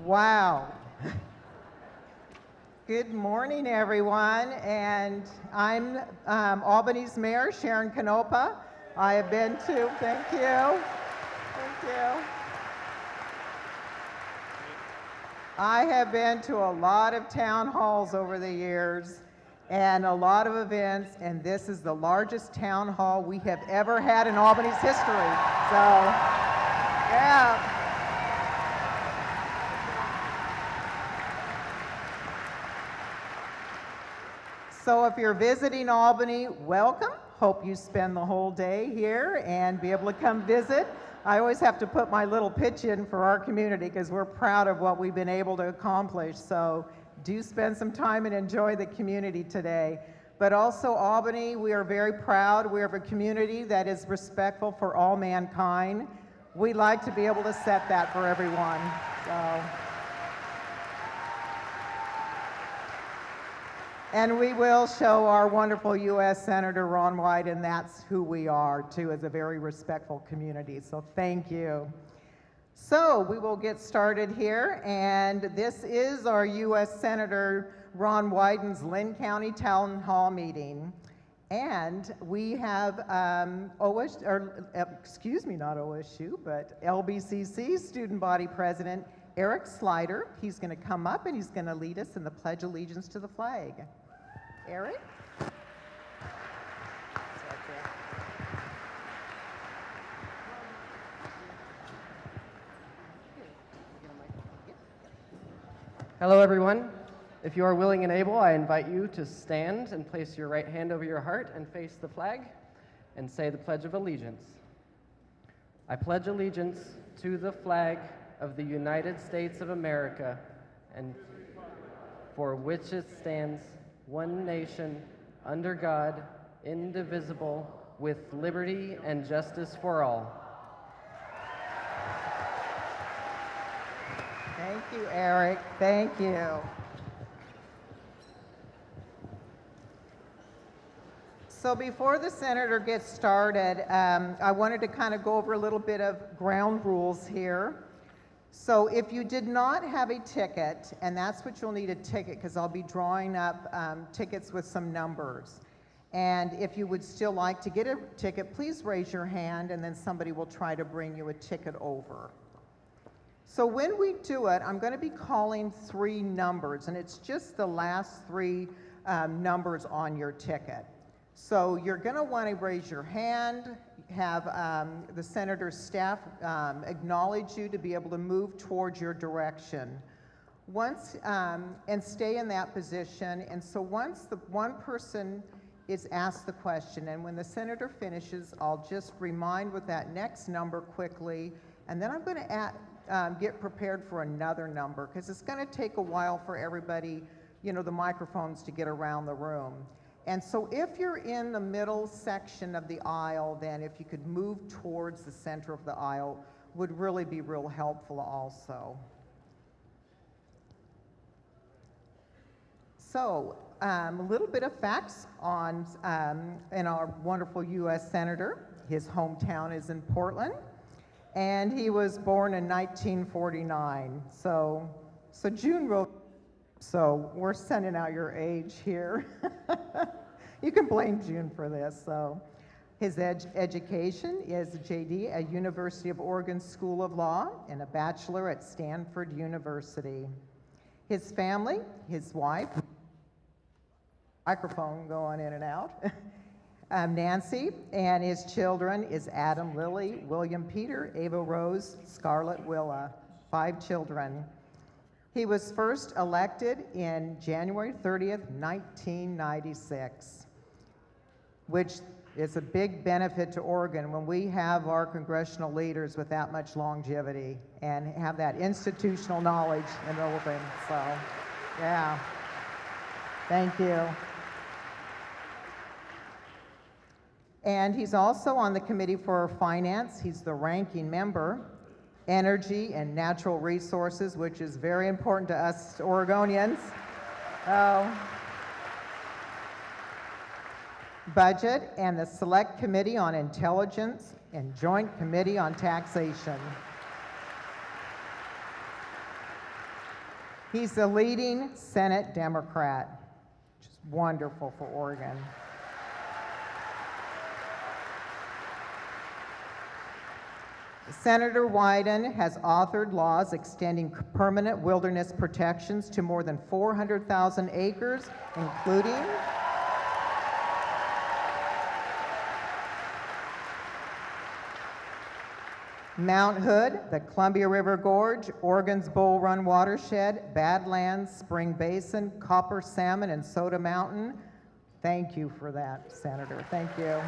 Wow. Good morning, everyone, and I'm Albany's Mayor, Sharon Canopa. I have been to, thank you. I have been to a lot of town halls over the years and a lot of events, and this is the largest town hall we have ever had in Albany's history. So, yeah. So if you're visiting Albany, welcome. Hope you spend the whole day here and be able to come visit. I always have to put my little pitch in for our community because we're proud of what we've been able to accomplish. So do spend some time and enjoy the community today. But also Albany, we are very proud. We have a community that is respectful for all mankind. We like to be able to set that for everyone. And we will show our wonderful U.S. Senator Ron Wyden, that's who we are, too, as a very respectful community. So thank you. So we will get started here, and this is our U.S. Senator Ron Wyden's Lynn County Town Hall meeting. And we have LBCC Student Body President Eric Slider. He's going to come up and he's going to lead us in the Pledge of Allegiance to the flag. Eric? Hello, everyone. If you are willing and able, I invite you to stand and place your right hand over your heart and face the flag and say the Pledge of Allegiance. I pledge allegiance to the flag of the United States of America and for which it stands, one nation, under God, indivisible, with liberty and justice for all. Thank you, Eric. Thank you. So before the senator gets started, I wanted to kind of go over a little bit of ground rules here. So if you did not have a ticket, and that's what you'll need a ticket because I'll be drawing up tickets with some numbers. And if you would still like to get a ticket, please raise your hand and then somebody will try to bring you a ticket over. So when we do it, I'm going to be calling 3 numbers, and it's just the last 3 numbers on your ticket. So you're going to want to raise your hand, have the senator's staff acknowledge you to be able to move towards your direction. And stay in that position. And so once the one person is asked the question, and when the senator finishes, I'll just remind with that next number quickly, and then I'm going to get prepared for another number because it's going to take a while for everybody, the microphones to get around the room. And so if you're in the middle section of the aisle, then if you could move towards the center of the aisle would really be real helpful also. So a little bit of facts on and our wonderful U.S. Senator. His hometown is in Portland, and he was born in 1949. So June wrote. So we're sending out your age here. You can blame June for this. So his education is a JD at University of Oregon School of Law and a bachelor at Stanford University. His family, his wife, microphone going in and out, Nancy, and his children is Adam Lily, William Peter, Ava Rose, Scarlett Willa, 5 children. He was first elected in January 30th, 1996, which is a big benefit to Oregon when we have our congressional leaders with that much longevity and have that institutional knowledge in Oregon. So, yeah, thank you. And he's also on the Committee for Finance. He's the ranking member. Energy and natural resources, which is very important to us Oregonians. Budget and the Select Committee on Intelligence and Joint Committee on Taxation. He's the leading Senate Democrat, which is wonderful for Oregon. Senator Wyden has authored laws extending permanent wilderness protections to more than 400,000 acres, including Mount Hood, the Columbia River Gorge, Oregon's Bull Run watershed, Badlands, Spring Basin, Copper Salmon, and Soda Mountain. Thank you for that, Senator. Thank you.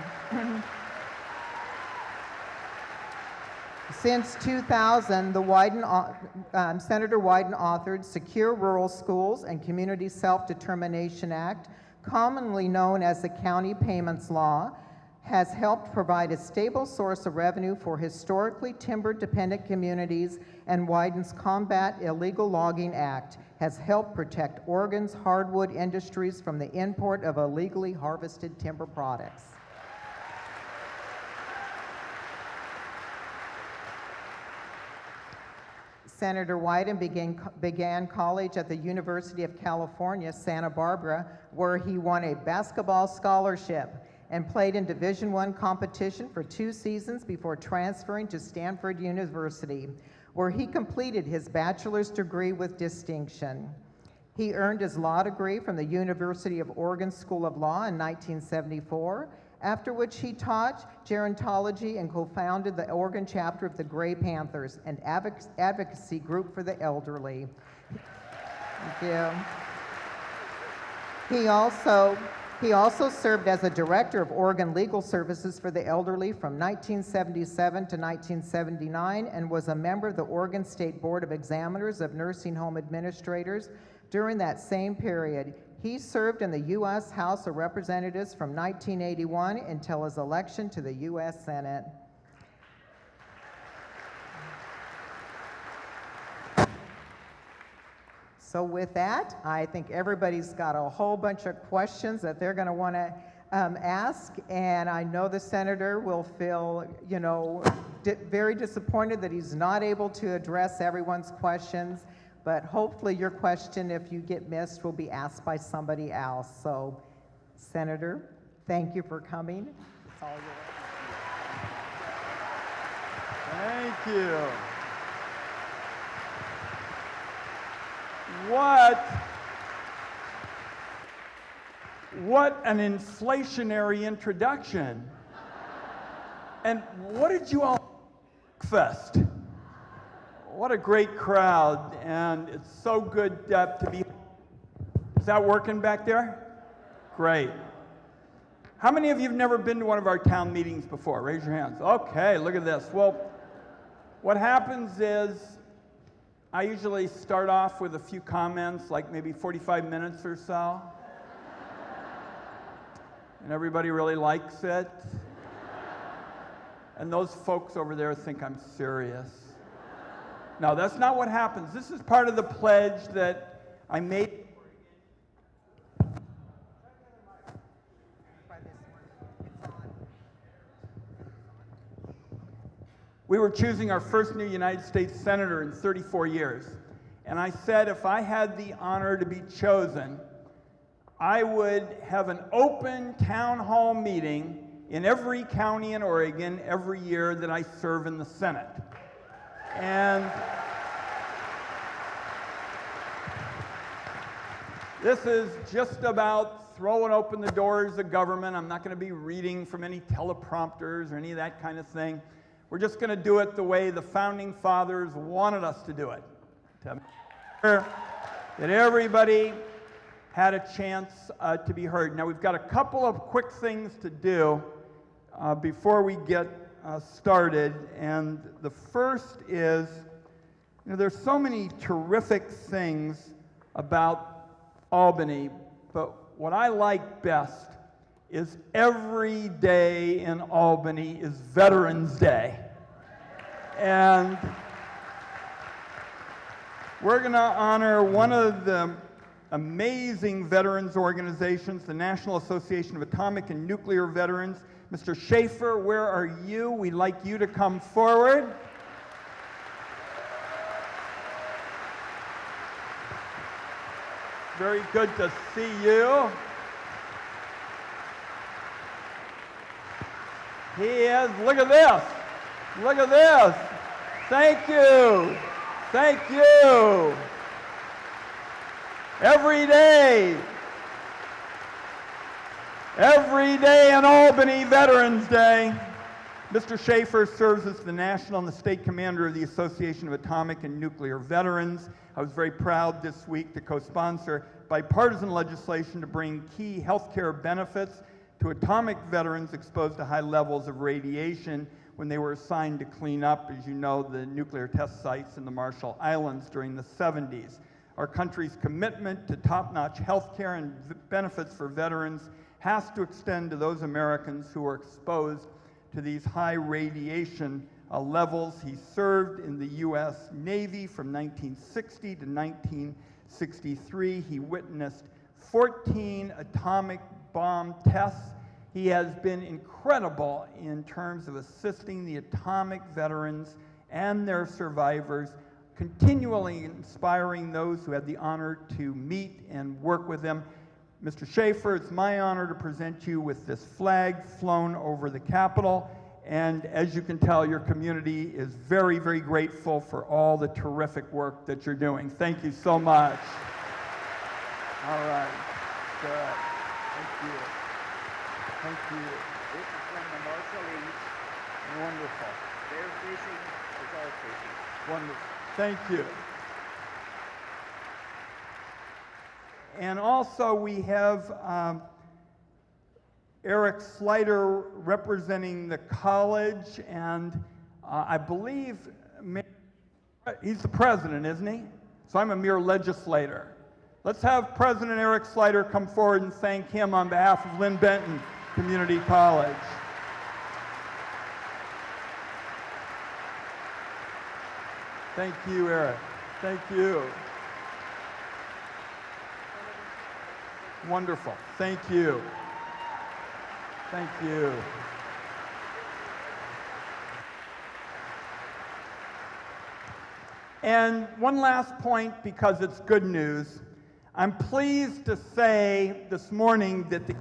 Since 2000, Senator Wyden authored Secure Rural Schools and Community Self-Determination Act, commonly known as the County Payments Law, has helped provide a stable source of revenue for historically timber-dependent communities, and Wyden's Combat Illegal Logging Act has helped protect Oregon's hardwood industries from the import of illegally harvested timber products. Senator Wyden began college at the University of California, Santa Barbara, where he won a basketball scholarship and played in Division I competition for 2 seasons before transferring to Stanford University, where he completed his bachelor's degree with distinction. He earned his law degree from the University of Oregon School of Law in 1974, after which he taught gerontology and co-founded the Oregon chapter of the Gray Panthers, an advocacy group for the elderly. Thank you. He also served as a director of Oregon Legal Services for the Elderly from 1977 to 1979 and was a member of the Oregon State Board of Examiners of Nursing Home Administrators during that same period. He served in the U.S. House of Representatives from 1981 until his election to the U.S. Senate. So with that, I think everybody's got a whole bunch of questions that they're going to want to ask, and I know the senator will feel, very disappointed that he's not able to address everyone's questions, but hopefully your question, if you get missed, will be asked by somebody else. So, Senator, thank you for coming. It's all yours. Thank you. What an inflationary introduction. And what did you all fest? What a great crowd, and it's so good to be. Is that working back there? Great. How many of you have never been to one of our town meetings before? Raise your hands. Okay, look at this. Well, what happens is I usually start off with a few comments, like maybe 45 minutes or so. And everybody really likes it. And those folks over there think I'm serious. No, that's not what happens. This is part of the pledge that I made. We were choosing our first new United States Senator in 34 years. And I said if I had the honor to be chosen, I would have an open town hall meeting in every county in Oregon every year that I serve in the Senate. And this is just about throwing open the doors of government. I'm not going to be reading from any teleprompters or any of that kind of thing. We're just going to do it the way the Founding Fathers wanted us to do it, to make sure that everybody had a chance to be heard. Now, we've got a couple of quick things to do before we get started, and the first is, there's so many terrific things about Albany, but what I like best is every day in Albany is Veterans Day. And we're going to honor one of the amazing veterans organizations, the National Association of Atomic and Nuclear Veterans. Mr. Schaefer, where are you? We'd like you to come forward. very good to see you. He is, look at this. Look at this. Thank you. Thank you. Every day in Albany, Veterans Day. Mr. Schaefer serves as the national and the state commander of the Association of Atomic and Nuclear Veterans. I was very proud this week to co-sponsor bipartisan legislation to bring key health care benefits to atomic veterans exposed to high levels of radiation when they were assigned to clean up, as you know, the nuclear test sites in the Marshall Islands during the 70s. Our country's commitment to top-notch health care and benefits for veterans has to extend to those Americans who are exposed to these high radiation levels. He served in the U.S. Navy from 1960 to 1963. He witnessed 14 atomic bomb tests. He has been incredible in terms of assisting the atomic veterans and their survivors, continually inspiring those who had the honor to meet and work with him. Mr. Schaefer, it's my honor to present you with this flag flown over the Capitol. And as you can tell, your community is very, very grateful for all the terrific work that you're doing. Thank you so much. All right. Good. Thank you. Thank you. This is from the Marshallese. Wonderful. They're fishing, it's our fishing. Wonderful. Thank you. And also we have Eric Slider representing the college, and I believe he's the president, isn't he? So I'm a mere legislator. Let's have President Eric Slider come forward and thank him on behalf of Lynn Benton Community College. Thank you, Eric. Thank you. Wonderful. Thank you. Thank you. And one last point, because it's good news. I'm pleased to say this morning that the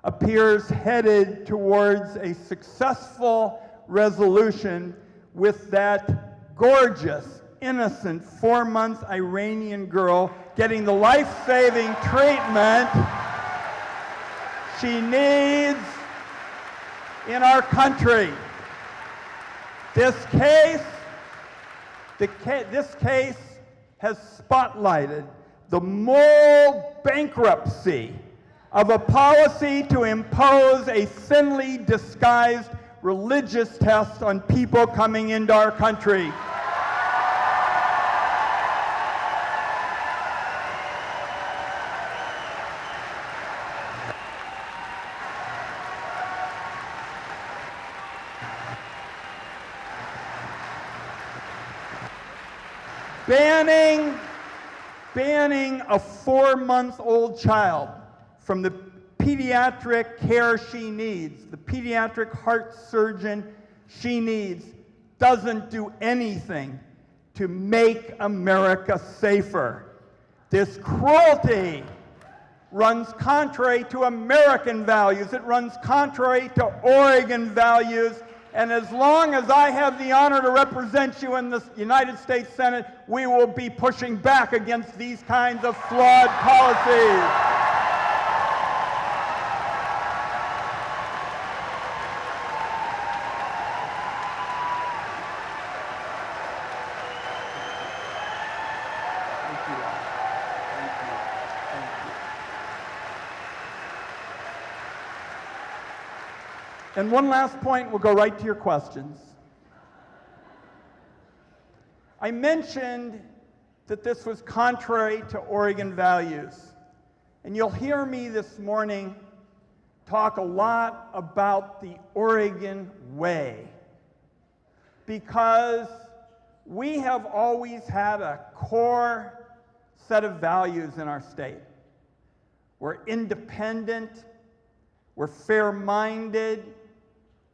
appears headed towards a successful resolution with that gorgeous, innocent 4-month Iranian girl getting the life-saving treatment she needs in our country. This case has spotlighted the moral bankruptcy of a policy to impose a thinly disguised religious test on people coming into our country. Banning a 4-month-old child from the pediatric care she needs, the pediatric heart surgeon she needs, doesn't do anything to make America safer. This cruelty runs contrary to American values. It runs contrary to Oregon values. And as long as I have the honor to represent you in the United States Senate, we will be pushing back against these kinds of flawed policies. And one last point, we'll go right to your questions. I mentioned that this was contrary to Oregon values. And you'll hear me this morning talk a lot about the Oregon way, because we have always had a core set of values in our state. We're independent, we're fair-minded,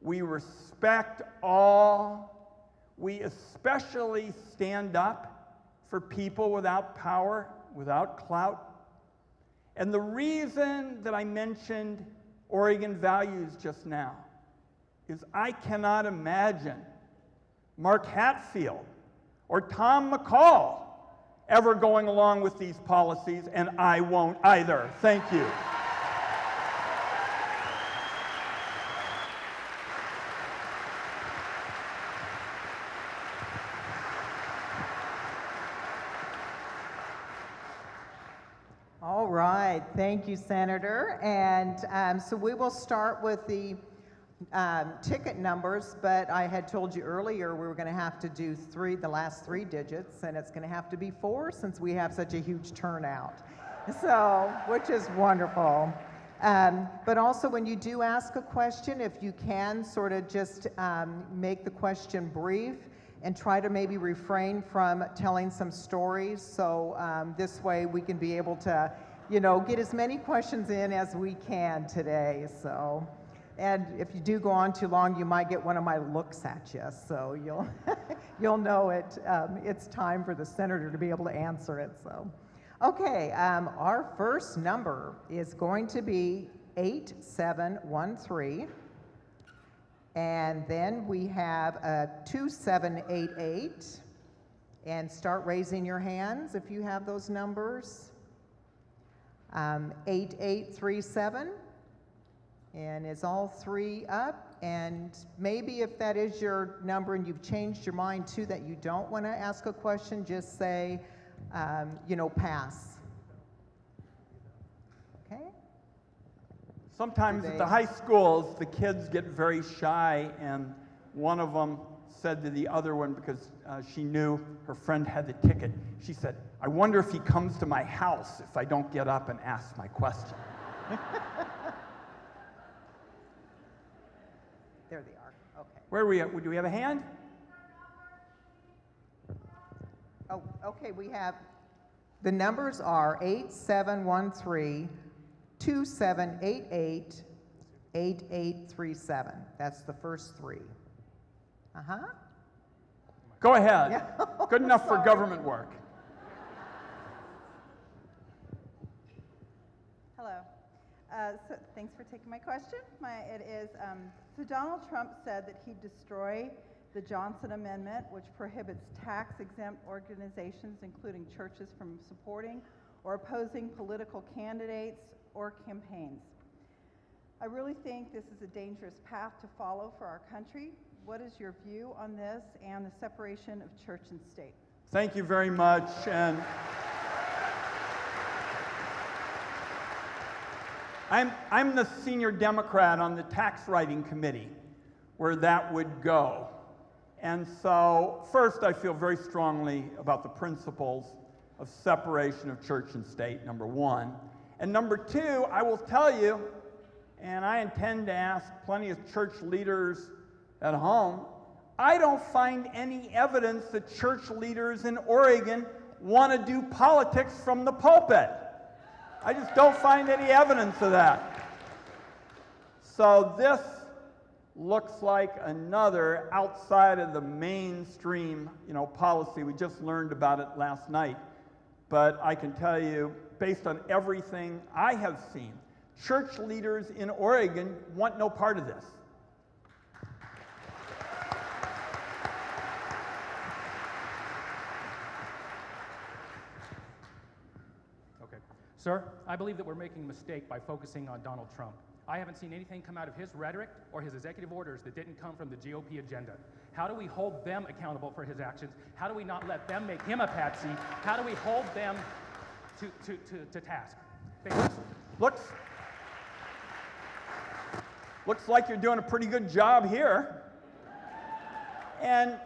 we respect all. We especially stand up for people without power, without clout. And the reason that I mentioned Oregon values just now is I cannot imagine Mark Hatfield or Tom McCall ever going along with these policies, and I won't either. Thank you. All right, thank you, Senator. And so we will start with the ticket numbers, but I had told you earlier we were going to have to do the last three digits, and it's going to have to be 4 since we have such a huge turnout. So, which is wonderful. But also when you do ask a question, if you can sort of just make the question brief and try to maybe refrain from telling some stories. So this way we can be able to, get as many questions in as we can today. So, and if you do go on too long, you might get one of my looks at you. So you'll, you'll know it's time for the senator to be able to answer it. So, okay, our first number is going to be 8713. And then we have 2788. And start raising your hands if you have those numbers. 8837. And is all three up? And maybe if that is your number and you've changed your mind too, that you don't want to ask a question, just say, pass. Okay? Sometimes at the high schools, the kids get very shy, and one of them said to the other one, because she knew her friend had the ticket, she said, "I wonder if he comes to my house if I don't get up and ask my question." There they are. Okay. Where are we at? Do we have a hand? Oh, okay. We have the numbers are 8713, 2788, 8837. That's the first three. Go ahead. Yeah. Good enough for Sorry. government work. Hello. So thanks for taking my question. So Donald Trump said that he'd destroy the Johnson Amendment, which prohibits tax-exempt organizations, including churches, from supporting or opposing political candidates or campaigns. I really think this is a dangerous path to follow for our country. What is your view on this and the separation of church and state? Thank you very much. And I'm the senior Democrat on the tax writing committee where that would go. And so first, I feel very strongly about the principles of separation of church and state, number one. And number two, I will tell you, and I intend to ask plenty of church leaders at home, I don't find any evidence that church leaders in Oregon want to do politics from the pulpit. I just don't find any evidence of that. So this looks like another outside of the mainstream, policy. We just learned about it last night. But I can tell you, based on everything I have seen, church leaders in Oregon want no part of this. Okay. Sir, I believe that we're making a mistake by focusing on Donald Trump. I haven't seen anything come out of his rhetoric or his executive orders that didn't come from the GOP agenda. How do we hold them accountable for his actions? How do we not let them make him a patsy? How do we hold them to task? Thank you. Looks like you're doing a pretty good job here. And,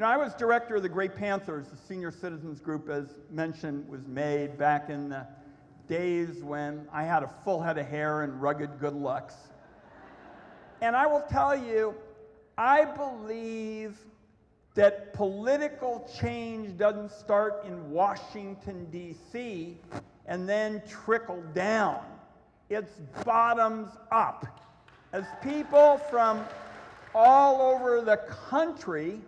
I was director of the Gray Panthers, the senior citizens group, as mentioned, was made back in the days when I had a full head of hair and rugged good looks. And I will tell you, I believe that political change doesn't start in Washington, D.C., and then trickle down. It's bottoms up. As people from all over the country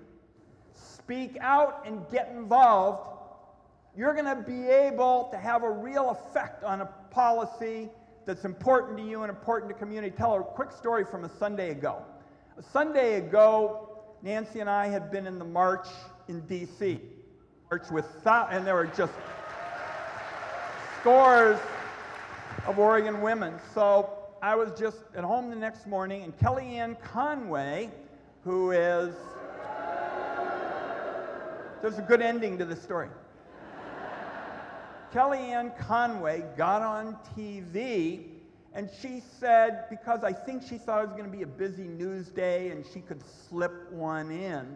speak out and get involved, you're going to be able to have a real effect on a policy that's important to you and important to community. Tell a quick story from a Sunday ago. A Sunday ago, Nancy and I had been in the march in D.C. March with and there were just scores of Oregon women. So I was just at home the next morning, and Kellyanne Conway, who is, there's a good ending to this story. Kellyanne Conway got on TV and she said, because I think she thought it was going to be a busy news day and she could slip one in,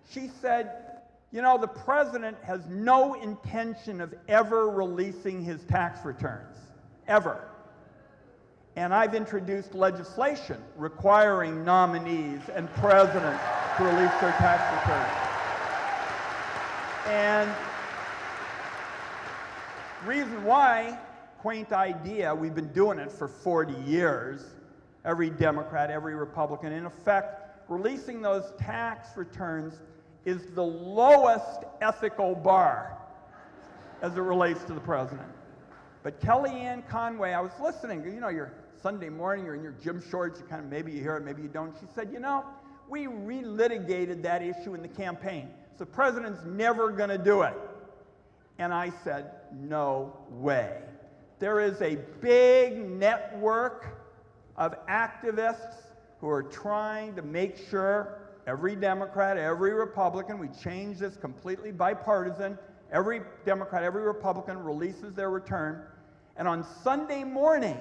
she said, you know, the president has no intention of ever releasing his tax returns, ever. And I've introduced legislation requiring nominees and presidents to release their tax returns. And reason why, quaint idea, we've been doing it for 40 years, every Democrat, every Republican. In effect, releasing those tax returns is the lowest ethical bar as it relates to the president. But Kellyanne Conway, I was listening, you know, you're Sunday morning, you're in your gym shorts, you kind of, maybe you hear it, maybe you don't. She said, you know, we relitigated that issue in the campaign. So the president's never going to do it. And I said, no way. There is a big network of activists who are trying to make sure every Democrat, every Republican, we change this completely bipartisan, every Democrat, every Republican releases their return. And on Sunday morning,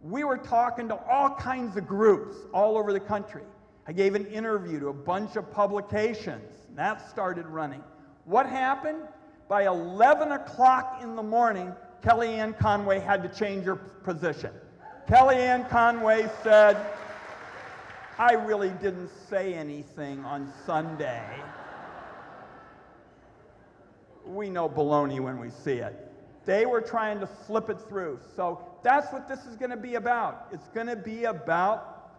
we were talking to all kinds of groups all over the country. I gave an interview to a bunch of publications. And that started running. What happened? By 11 o'clock in the morning, Kellyanne Conway had to change her position. Kellyanne Conway said, I really didn't say anything on Sunday. We know baloney when we see it. They were trying to flip it through. So that's what this is going to be about. It's going to be about,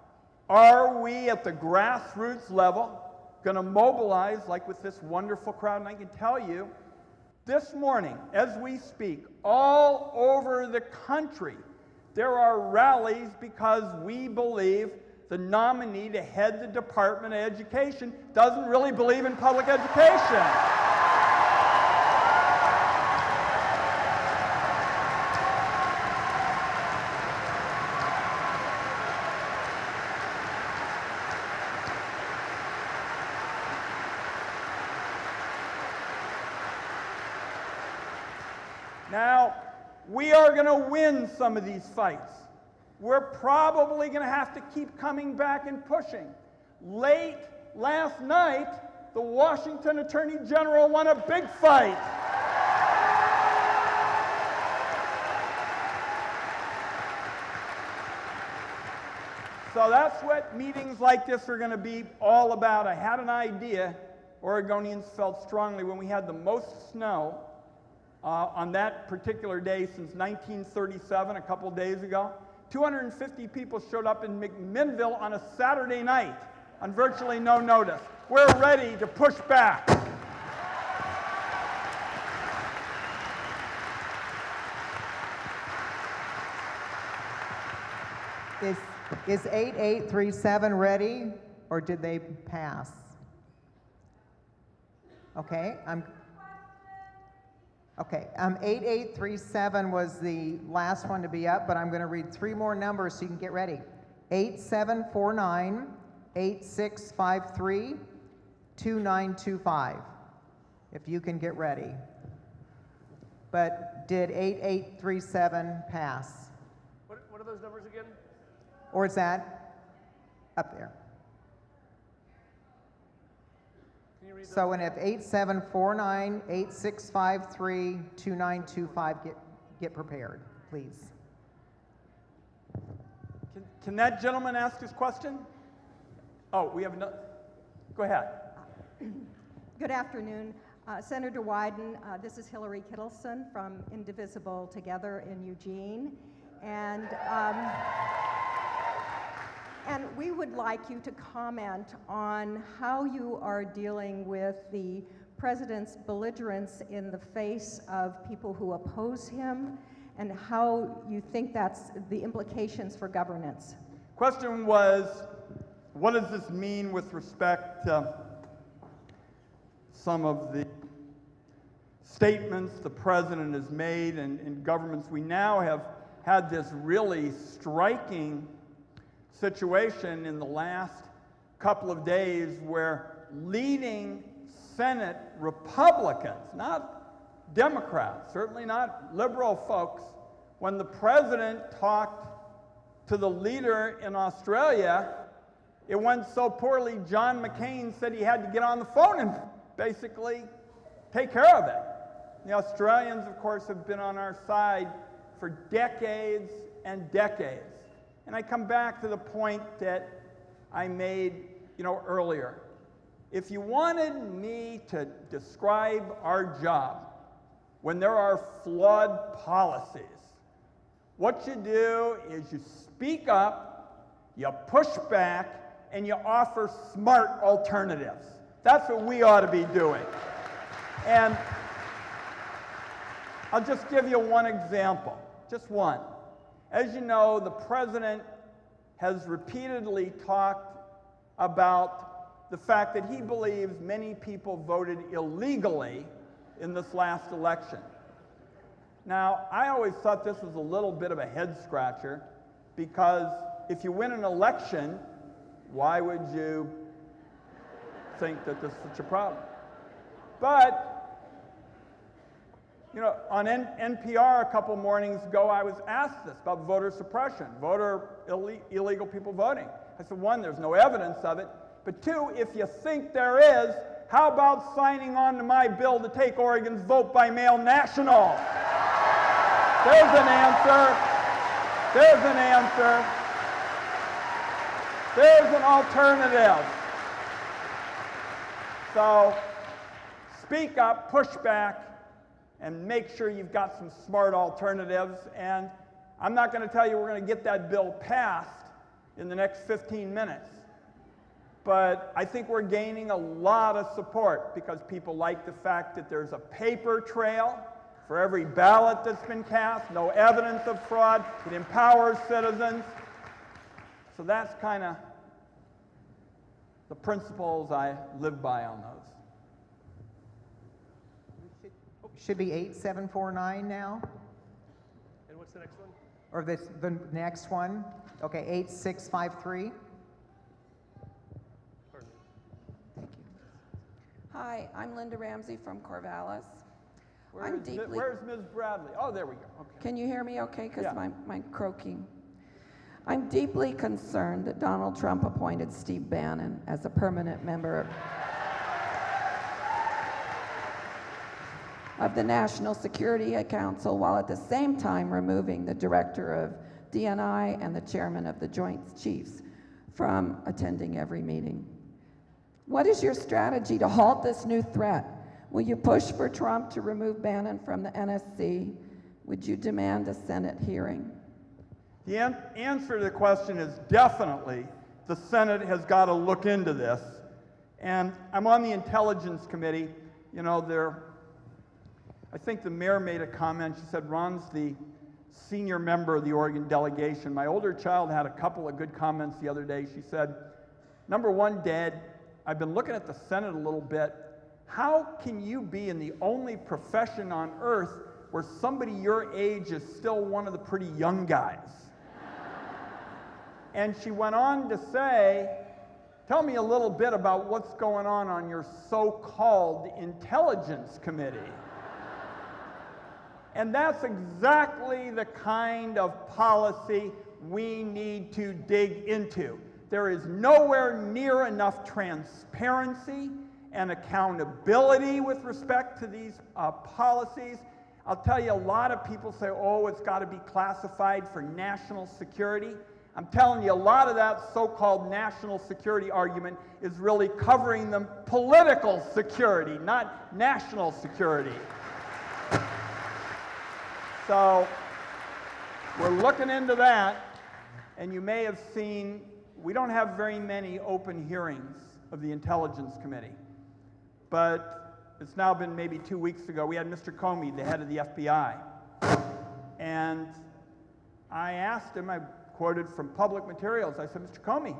are we at the grassroots level going to mobilize like with this wonderful crowd? And I can tell you, this morning, as we speak, all over the country, there are rallies because we believe the nominee to head the Department of Education doesn't really believe in public education. Now, we are going to win some of these fights. We're probably going to have to keep coming back and pushing. Late last night, the Washington Attorney General won a big fight. So that's what meetings like this are going to be all about. I had an idea. Oregonians felt strongly when we had the most snow on that particular day since 1937, a couple days ago. 250 people showed up in McMinnville on a Saturday night on virtually no notice. We're ready to push back. Is 8837 ready, or did they pass? Okay, 8837 was the last one to be up, but I'm going to read three more numbers so you can get ready. 8749, 8653, 2925. If you can get ready. But did 8837 pass? What are those numbers again? Or is that up there? So and if 8749, 8653, 2925, get prepared, please. Can that gentleman ask his question? Oh, we have another. Go ahead. Good afternoon. Senator Wyden, this is Hillary Kittleson from Indivisible Together in Eugene. And we would like you to comment on how you are dealing with the president's belligerence in the face of people who oppose him, and how you think that's the implications for governance. Question was, what does this mean with respect to some of the statements the president has made in governments? We now have had this really striking situation in the last couple of days where leading Senate Republicans, not Democrats, certainly not liberal folks, when the president talked to the leader in Australia, it went so poorly, John McCain said he had to get on the phone and basically take care of it. The Australians, of course, have been on our side for decades and decades. And I come back to the point that I made, earlier. If you wanted me to describe our job when there are flawed policies, what you do is you speak up, you push back, and you offer smart alternatives. That's what we ought to be doing. And I'll just give you one example, just one. As you know, the president has repeatedly talked about the fact that he believes many people voted illegally in this last election. Now, I always thought this was a little bit of a head scratcher, because if you win an election, why would you think that this is such a problem? But, on NPR a couple mornings ago, I was asked this about voter suppression, illegal people voting. I said, one, there's no evidence of it, but two, if you think there is, how about signing on to my bill to take Oregon's vote by mail national? There's an answer. There's an answer. There's an alternative. So speak up, push back, and make sure you've got some smart alternatives. And I'm not going to tell you we're going to get that bill passed in the next 15 minutes. But I think we're gaining a lot of support because people like the fact that there's a paper trail for every ballot that's been cast, no evidence of fraud. It empowers citizens. So that's kind of the principles I live by on those. Should be 8749 now, And what's the next one? or the next one? Okay, 8653. Pardon me. Hi, I'm Linda Ramsey from Corvallis. Where's Ms. Bradley? Oh, there we go. Okay. Can you hear me okay? Because Yeah. my croaking. I'm deeply concerned that Donald Trump appointed Steve Bannon as a permanent member of the National Security Council, while at the same time removing the director of DNI and the chairman of the Joint Chiefs from attending every meeting. What is your strategy to halt this new threat? Will you push for Trump to remove Bannon from the NSC? Would you demand a Senate hearing? The answer to the question is definitely the Senate has got to look into this. And I'm on the Intelligence Committee. I think the mayor made a comment. She said, Ron's the senior member of the Oregon delegation. My older child had a couple of good comments the other day. She said, number one, Dad, I've been looking at the Senate a little bit. How can you be in the only profession on earth where somebody your age is still one of the pretty young guys? And she went on to say, tell me a little bit about what's going on your so-called Intelligence Committee. And that's exactly the kind of policy we need to dig into. There is nowhere near enough transparency and accountability with respect to these policies. I'll tell you, a lot of people say, oh, it's got to be classified for national security. I'm telling you, a lot of that so-called national security argument is really covering the political security, not national security. So we're looking into that, and you may have seen, we don't have very many open hearings of the Intelligence Committee. But it's now been maybe 2 weeks ago, we had Mr. Comey, the head of the FBI. And I asked him, I quoted from public materials, I said, Mr. Comey,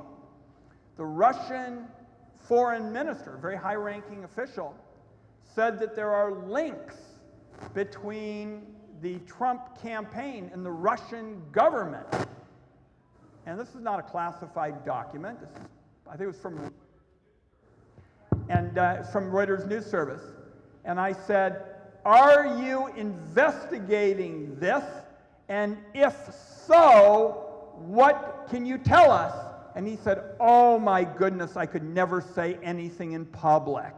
the Russian foreign minister, a very high-ranking official, said that there are links between the Trump campaign and the Russian government. And this is not a classified document. This is, I think it was from Reuters News Service. And I said, are you investigating this? And if so, what can you tell us? And he said, oh my goodness, I could never say anything in public.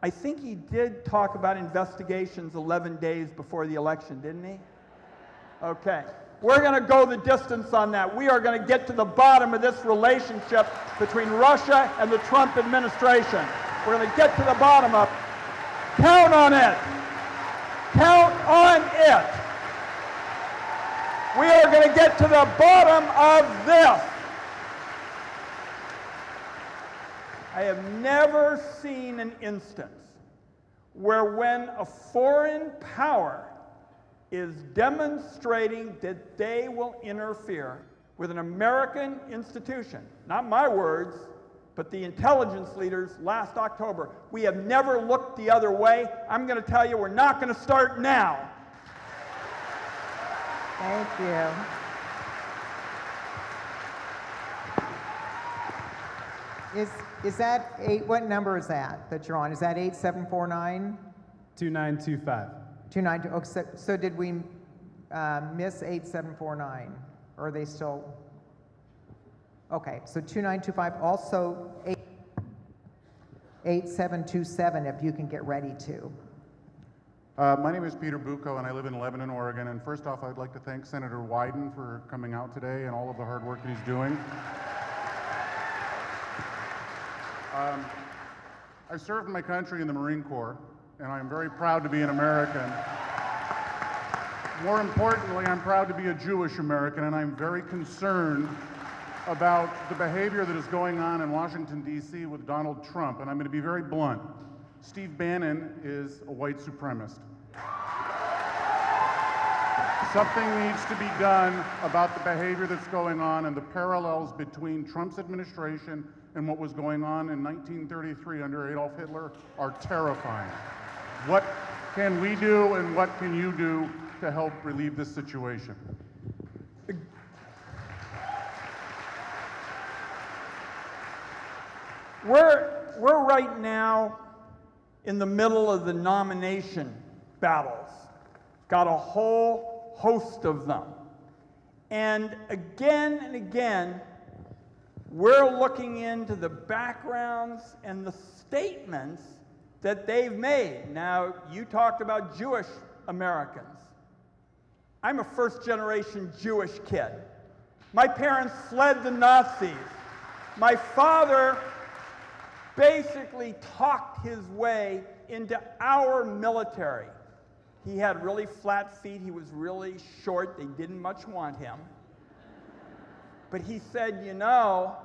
I think he did talk about investigations 11 days before the election, didn't he? Okay. We're going to go the distance on that. We are going to get to the bottom of this relationship between Russia and the Trump administration. We're going to get to the bottom of it. Count on it. Count on it. We are going to get to the bottom of this. I have never seen an instance where when a foreign power is demonstrating that they will interfere with an American institution, not my words, but the intelligence leaders last October, we have never looked the other way. I'm going to tell you, we're not going to start now. Thank you. Is that what number is that you're on? Is that 8749? 2925. 292. Oh, so did we miss 8749? Or are they still? Okay, so 2925. Also 8727, if you can get ready to. My name is Peter Bucco, and I live in Lebanon, Oregon. And first off, I'd like to thank Senator Wyden for coming out today and all of the hard work that he's doing. I served my country in the Marine Corps, and I'm very proud to be an American. More importantly, I'm proud to be a Jewish American, and I'm very concerned about the behavior that is going on in Washington, D.C. with Donald Trump, and I'm going to be very blunt. Steve Bannon is a white supremacist. Something needs to be done about the behavior that's going on, and the parallels between Trump's administration and what was going on in 1933 under Adolf Hitler are terrifying. What can we do and what can you do to help relieve this situation? We're right now in the middle of the nomination battles. Got a whole host of them. And again, we're looking into the backgrounds and the statements that they've made. Now, you talked about Jewish Americans. I'm a first-generation Jewish kid. My parents fled the Nazis. My father basically talked his way into our military. He had really flat feet. He was really short. They didn't much want him. But he said, you know,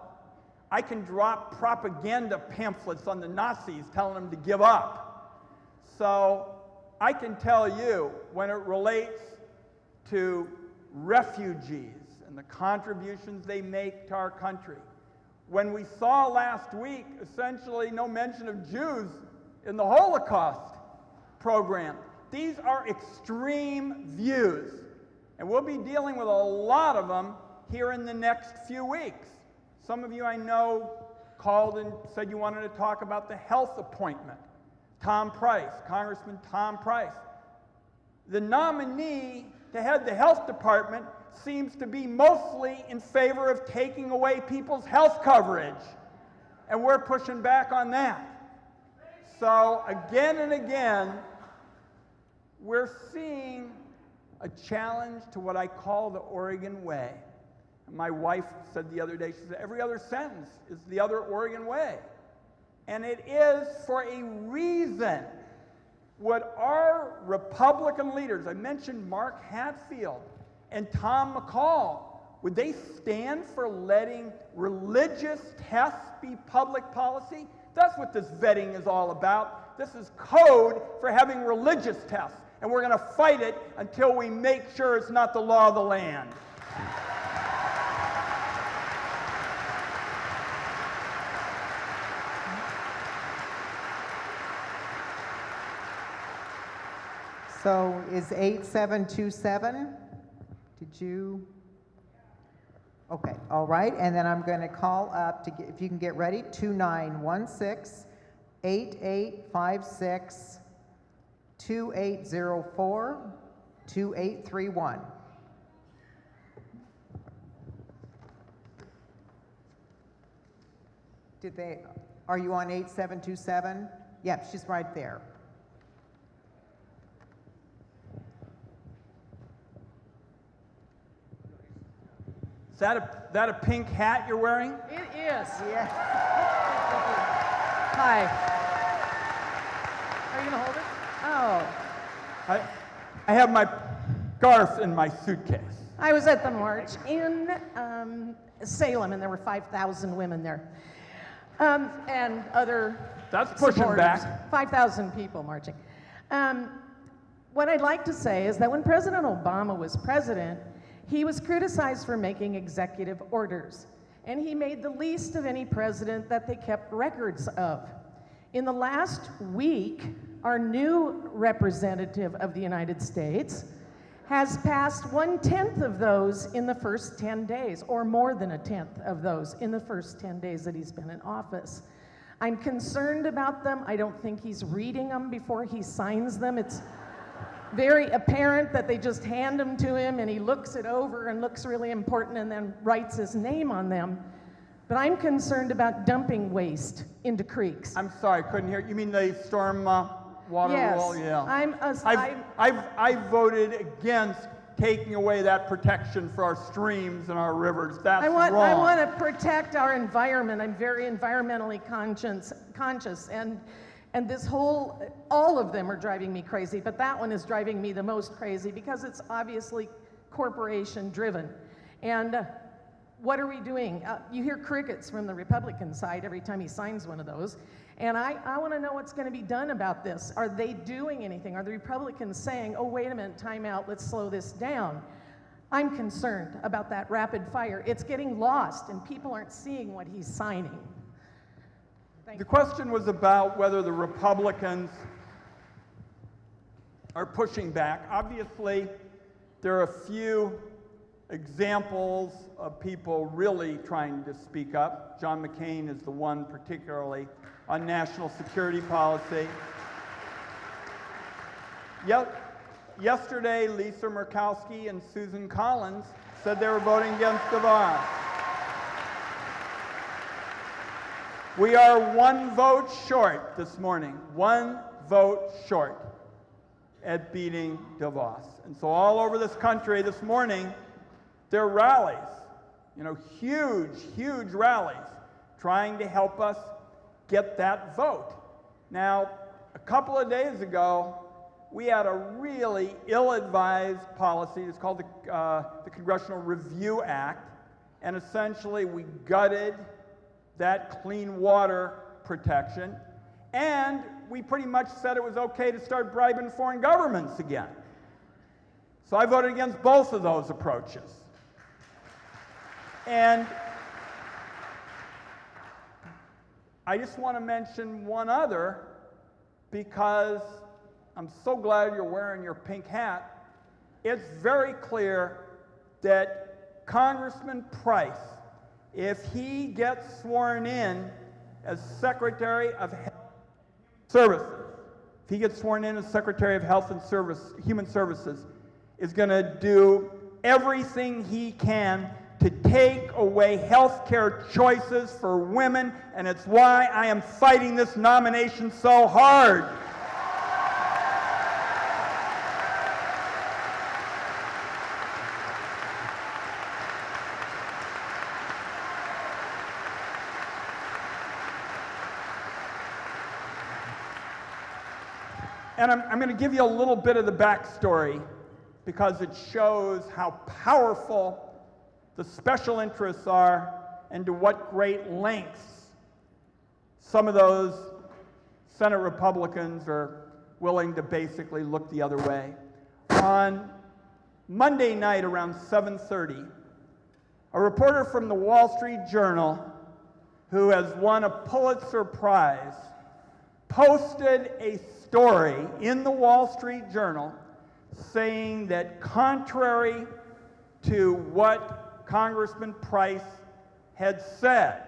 I can drop propaganda pamphlets on the Nazis telling them to give up. So I can tell you, when it relates to refugees and the contributions they make to our country, when we saw last week essentially no mention of Jews in the Holocaust program, these are extreme views, and we'll be dealing with a lot of them here in the next few weeks. Some of you I know called and said you wanted to talk about the health appointment. Tom Price, Congressman Tom Price. The nominee to head the health department seems to be mostly in favor of taking away people's health coverage. And we're pushing back on that. So again and again, we're seeing a challenge to what I call the Oregon way. My wife said the other day, she said, every other sentence is the other Oregon way. And it is for a reason. What our Republican leaders, I mentioned Mark Hatfield and Tom McCall, would they stand for letting religious tests be public policy? That's what this vetting is all about. This is code for having religious tests, and we're going to fight it until we make sure it's not the law of the land. So is 8727? Did you? Okay, all right, and then I'm going to call up to get, if you can get ready, 2916 8856 2804 2831. Are you on 8727? Yep, she's right there. Is that a pink hat you're wearing? It is. Yeah. Hi. Are you going to hold it? Oh. I have my scarf in my suitcase. I was at the march in Salem, and there were 5,000 women there. And other That's pushing supporters. back. 5,000 people marching. What I'd like to say is that when President Obama was president, he was criticized for making executive orders, and he made the least of any president that they kept records of. In the last week, our new representative of the United States has passed 1/10 of those in the first 10 days, or more than 1/10 of those in the first 10 days that he's been in office. I'm concerned about them. I don't think he's reading them before he signs them. It's very apparent that they just hand them to him and he looks it over and looks really important and then writes his name on them. But I'm concerned about dumping waste into creeks. I'm sorry, couldn't hear. You mean the storm water Yes, rule? Yeah. I'm I voted against taking away that protection for our streams and our rivers. That's wrong. I want to protect our environment. I'm very environmentally conscious, and this whole, all of them are driving me crazy, but that one is driving me the most crazy because it's obviously corporation driven. And what are we doing? You hear crickets from the Republican side every time he signs one of those. And I want to know what's going to be done about this. Are they doing anything? Are the Republicans saying, oh, wait a minute, time out, let's slow this down? I'm concerned about that rapid fire. It's getting lost, and people aren't seeing what he's signing. The question was about whether the Republicans are pushing back. Obviously, there are a few examples of people really trying to speak up. John McCain is the one particularly on national security policy. Yesterday, Lisa Murkowski and Susan Collins said they were voting against DeVos. We are one vote short this morning, one vote short at beating DeVos. And so all over this country this morning, there are rallies, huge, huge rallies trying to help us get that vote. Now, a couple of days ago, we had a really ill-advised policy. It's called the Congressional Review Act, and essentially we gutted that clean water protection, and we pretty much said it was okay to start bribing foreign governments again. So I voted against both of those approaches. And I just want to mention one other, because I'm so glad you're wearing your pink hat. It's very clear that Congressman Price, if he gets sworn in as Secretary of Health Services, Human Services, is going to do everything he can to take away health care choices for women, and it's why I am fighting this nomination so hard. And I'm going to give you a little bit of the backstory because it shows how powerful the special interests are and to what great lengths some of those Senate Republicans are willing to basically look the other way. On Monday night around 7:30, a reporter from the Wall Street Journal, who has won a Pulitzer Prize, posted a story in the Wall Street Journal saying that contrary to what Congressman Price had said,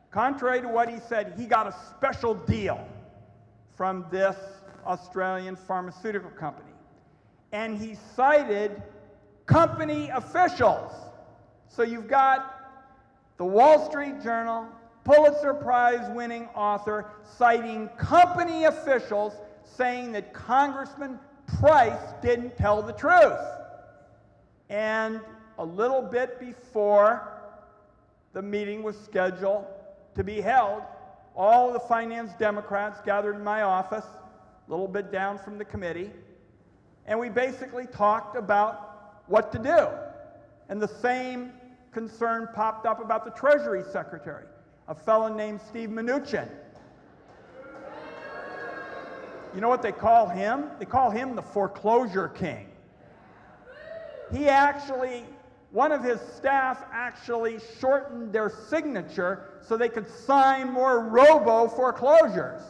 contrary to what he said, he got a special deal from this Australian pharmaceutical company. And he cited company officials. So you've got the Wall Street Journal, Pulitzer Prize winning author, citing company officials saying that Congressman Price didn't tell the truth. And a little bit before the meeting was scheduled to be held, all the finance Democrats gathered in my office, a little bit down from the committee, and we basically talked about what to do. And the same concern popped up about the Treasury Secretary, a fellow named Steve Mnuchin. You know what they call him? They call him the foreclosure king. He actually, one of his staff actually shortened their signature so they could sign more robo-foreclosures.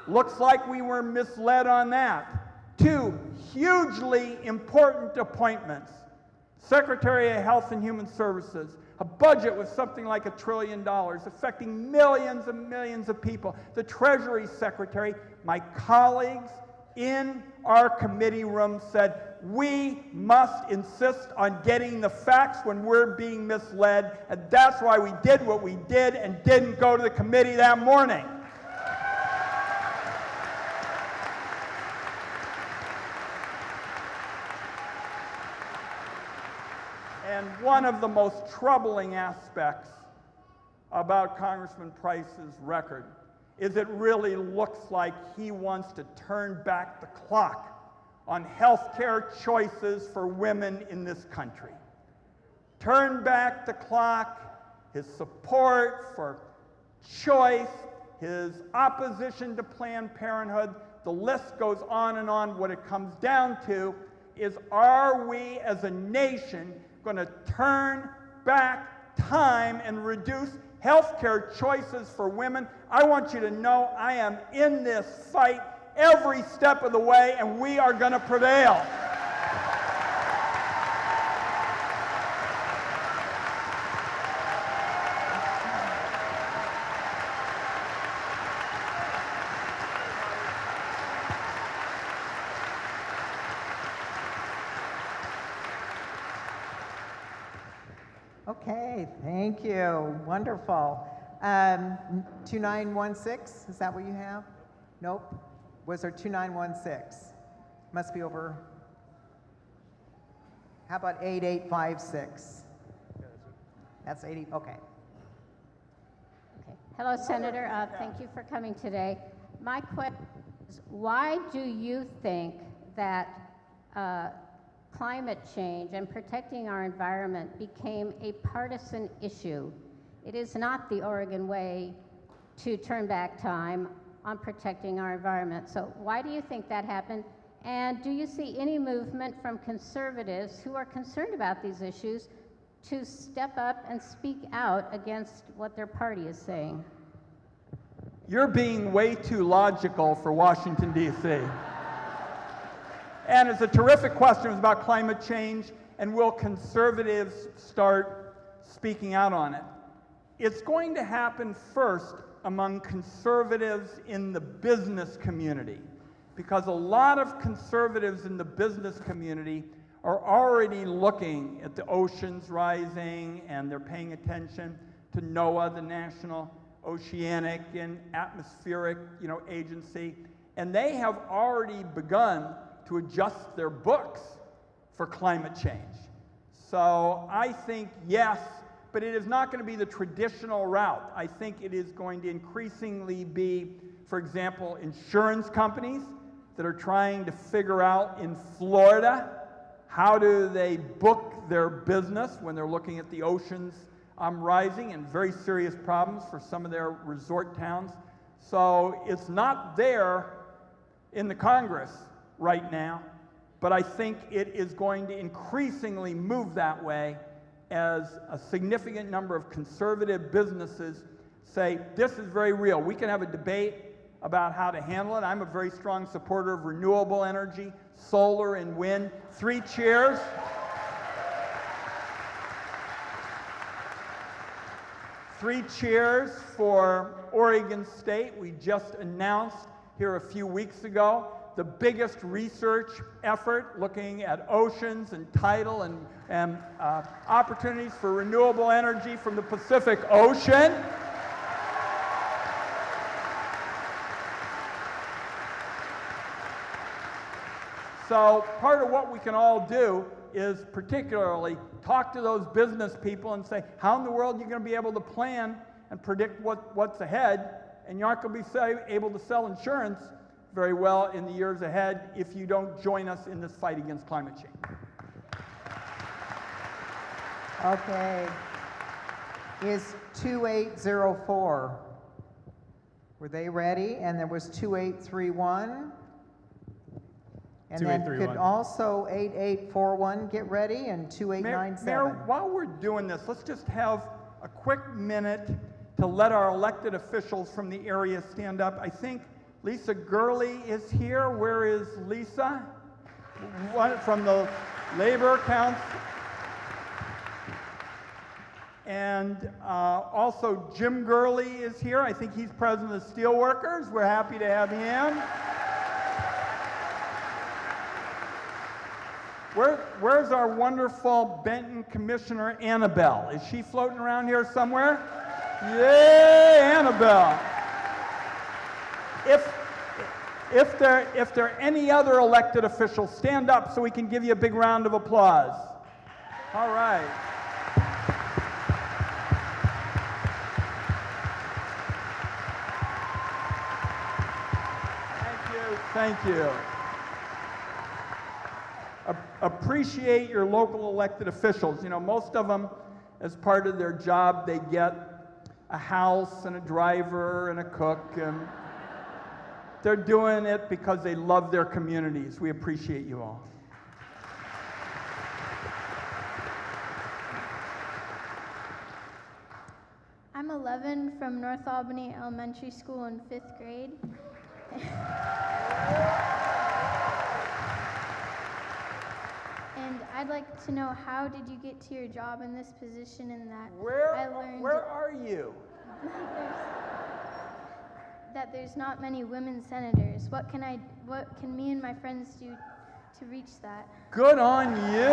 Looks like we were misled on that. Two hugely important appointments. Secretary of Health and Human Services, a budget with something like $1 trillion, affecting millions and millions of people. The Treasury Secretary, my colleagues in our committee room said, we must insist on getting the facts when we're being misled, and that's why we did what we did and didn't go to the committee that morning. And one of the most troubling aspects about Congressman Price's record is it really looks like he wants to turn back the clock on health care choices for women in this country. Turn back the clock, his support for choice, his opposition to Planned Parenthood, the list goes on and on. What it comes down to is, are we as a nation going to turn back time and reduce health care choices for women? I want you to know I am in this fight every step of the way, and we are going to prevail. Okay, thank you. Wonderful. 2916, is that what you have? Nope. Was there 2916? Must be over. How about 8856? That's 80, okay. Okay. Hello, Senator. Thank you for coming today. My question is, why do you think that climate change and protecting our environment became a partisan issue? It is not the Oregon way to turn back time on protecting our environment. So why do you think that happened? And do you see any movement from conservatives who are concerned about these issues to step up and speak out against what their party is saying? You're being way too logical for Washington, D.C. And it's a terrific question. It's about climate change, and will conservatives start speaking out on it? It's going to happen first among conservatives in the business community, because a lot of conservatives in the business community are already looking at the oceans rising, and they're paying attention to NOAA, the National Oceanic and Atmospheric Agency, and they have already begun to adjust their books for climate change. So I think yes, but it is not going to be the traditional route. I think it is going to increasingly be, for example, insurance companies that are trying to figure out in Florida how do they book their business when they're looking at the oceans rising and very serious problems for some of their resort towns. So it's not there in the Congress right now, but I think it is going to increasingly move that way as a significant number of conservative businesses say, this is very real. We can have a debate about how to handle it. I'm a very strong supporter of renewable energy, solar and wind. 3 cheers. Three cheers for Oregon State. We just announced here a few weeks ago the biggest research effort looking at oceans and tidal and opportunities for renewable energy from the Pacific Ocean. So part of what we can all do is particularly talk to those business people and say, how in the world are you going to be able to plan and predict what's ahead? And you aren't going to be able to sell insurance very well in the years ahead if you don't join us in this fight against climate change. Okay. Is 2804? Were they ready? And there was 2831. And then could also 8841 get ready and 2897. Mayor, while we're doing this, let's just have a quick minute to let our elected officials from the area stand up. I think Lisa Gurley is here. Where is Lisa? From the Labor Council. And also Jim Gurley is here. I think he's president of the Steelworkers. We're happy to have him. Where's our wonderful Benton Commissioner Annabelle? Is she floating around here somewhere? Yay, Annabelle! If there are any other elected officials, stand up so we can give you a big round of applause. All right. Thank you. Appreciate your local elected officials. You know, most of them, as part of their job, they get a house and a driver and a cook, and they're doing it because they love their communities. We appreciate you all. I'm 11 from North Albany Elementary School in 5th grade. And I'd like to know, how did you get to your job in this position and that Where are you? that there's not many women senators. What can me and my friends do to reach that? Good on you.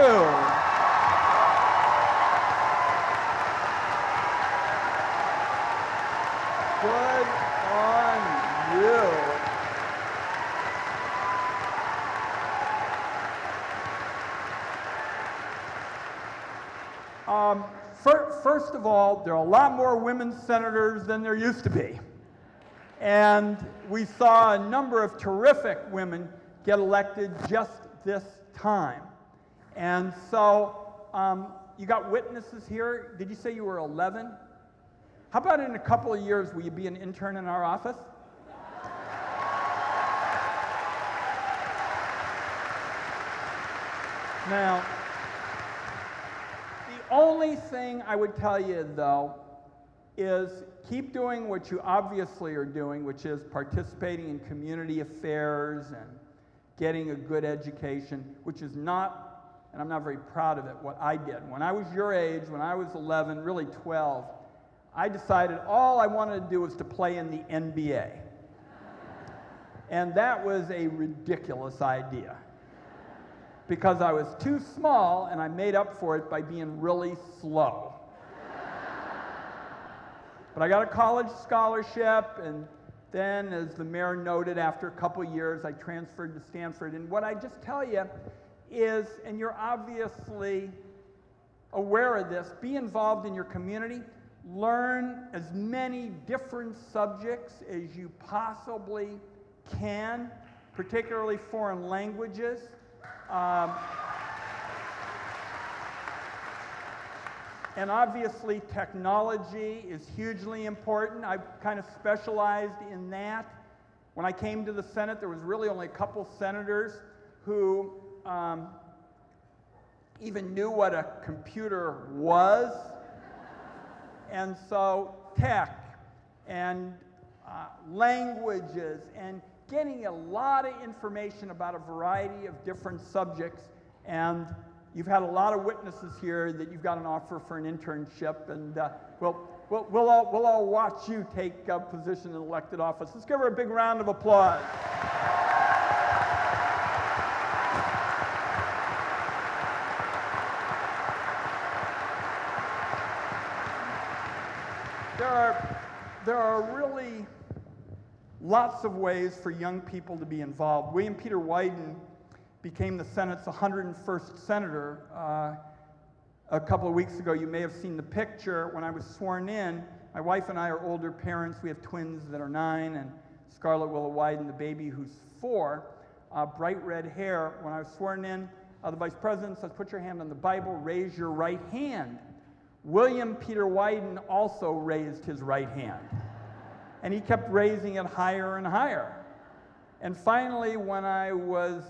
Good on you. First of all, there are a lot more women senators than there used to be. And we saw a number of terrific women get elected just this time. And so you got witnesses here. Did you say you were 11? How about in a couple of years, will you be an intern in our office? Now, the only thing I would tell you, though, is keep doing what you obviously are doing, which is participating in community affairs and getting a good education, which is not, and I'm not very proud of it, what I did. When I was your age, when I was 11, really 12, I decided all I wanted to do was to play in the NBA. And that was a ridiculous idea, because I was too small, and I made up for it by being really slow. But I got a college scholarship, and then, as the mayor noted, after a couple years, I transferred to Stanford. And what I just tell you is, and you're obviously aware of this, be involved in your community. Learn as many different subjects as you possibly can, particularly foreign languages. And obviously, technology is hugely important. I've kind of specialized in that. When I came to the Senate, there was really only a couple senators who even knew what a computer was. And so tech and languages and getting a lot of information about a variety of different subjects. And you've had a lot of witnesses here that you've got an offer for an internship, and we'll all watch you take a position in elected office. Let's give her a big round of applause. There are really lots of ways for young people to be involved. William Peter Wyden became the Senate's 101st senator a couple of weeks ago. You may have seen the picture. When I was sworn in, my wife and I are older parents. We have twins that are 9, and Scarlett Willow Wyden, the baby who's 4, bright red hair. When I was sworn in, the vice president says, put your hand on the Bible, raise your right hand. William Peter Wyden also raised his right hand, and he kept raising it higher and higher. And finally, when I was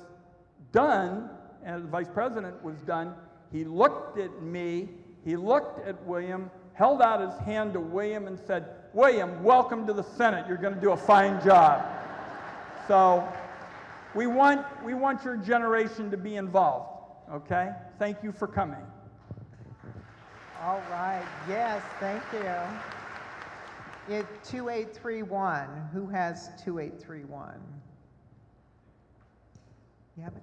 done, and the vice president was done, he looked at me, he looked at William, held out his hand to William and said, William, welcome to the Senate. You're going to do a fine job. So we want your generation to be involved, okay? Thank you for coming. All right, yes, thank you. 2831, who has 2831? You have it?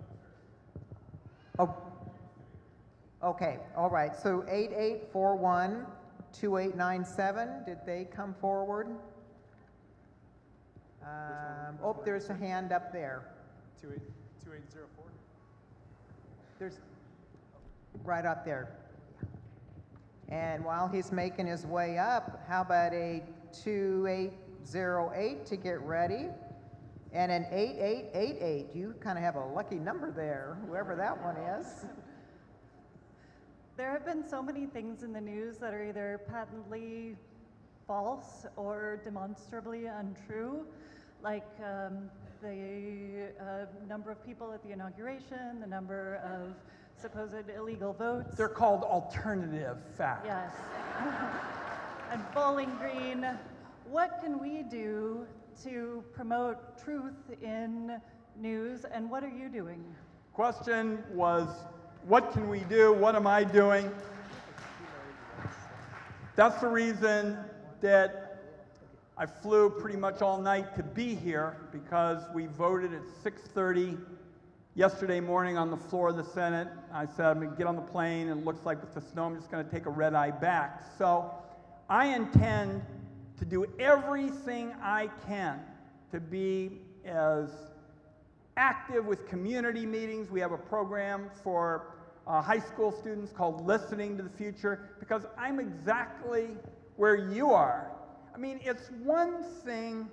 Oh, okay, all right, so 8841, 2897, did they come forward? Oh, there's a hand up there. 2804. There's, right up there. And while he's making his way up, how about a 2808 to get ready? And an 8888. You kind of have a lucky number there, whoever that one is. There have been so many things in the news that are either patently false or demonstrably untrue, like the number of people at the inauguration, the number of supposed illegal votes. They're called alternative facts. Yes. And Bowling Green. What can we do to promote truth in news, and what are you doing? Question was, what can we do? What am I doing? That's the reason that I flew pretty much all night to be here, because we voted at 6:30 yesterday morning on the floor of the Senate. I said, I'm going to get on the plane, and it looks like with the snow, I'm just going to take a red eye back. So I intend to do everything I can to be as active with community meetings. We have a program for high school students called Listening to the Future, because I'm exactly where you are. I mean, it's one thing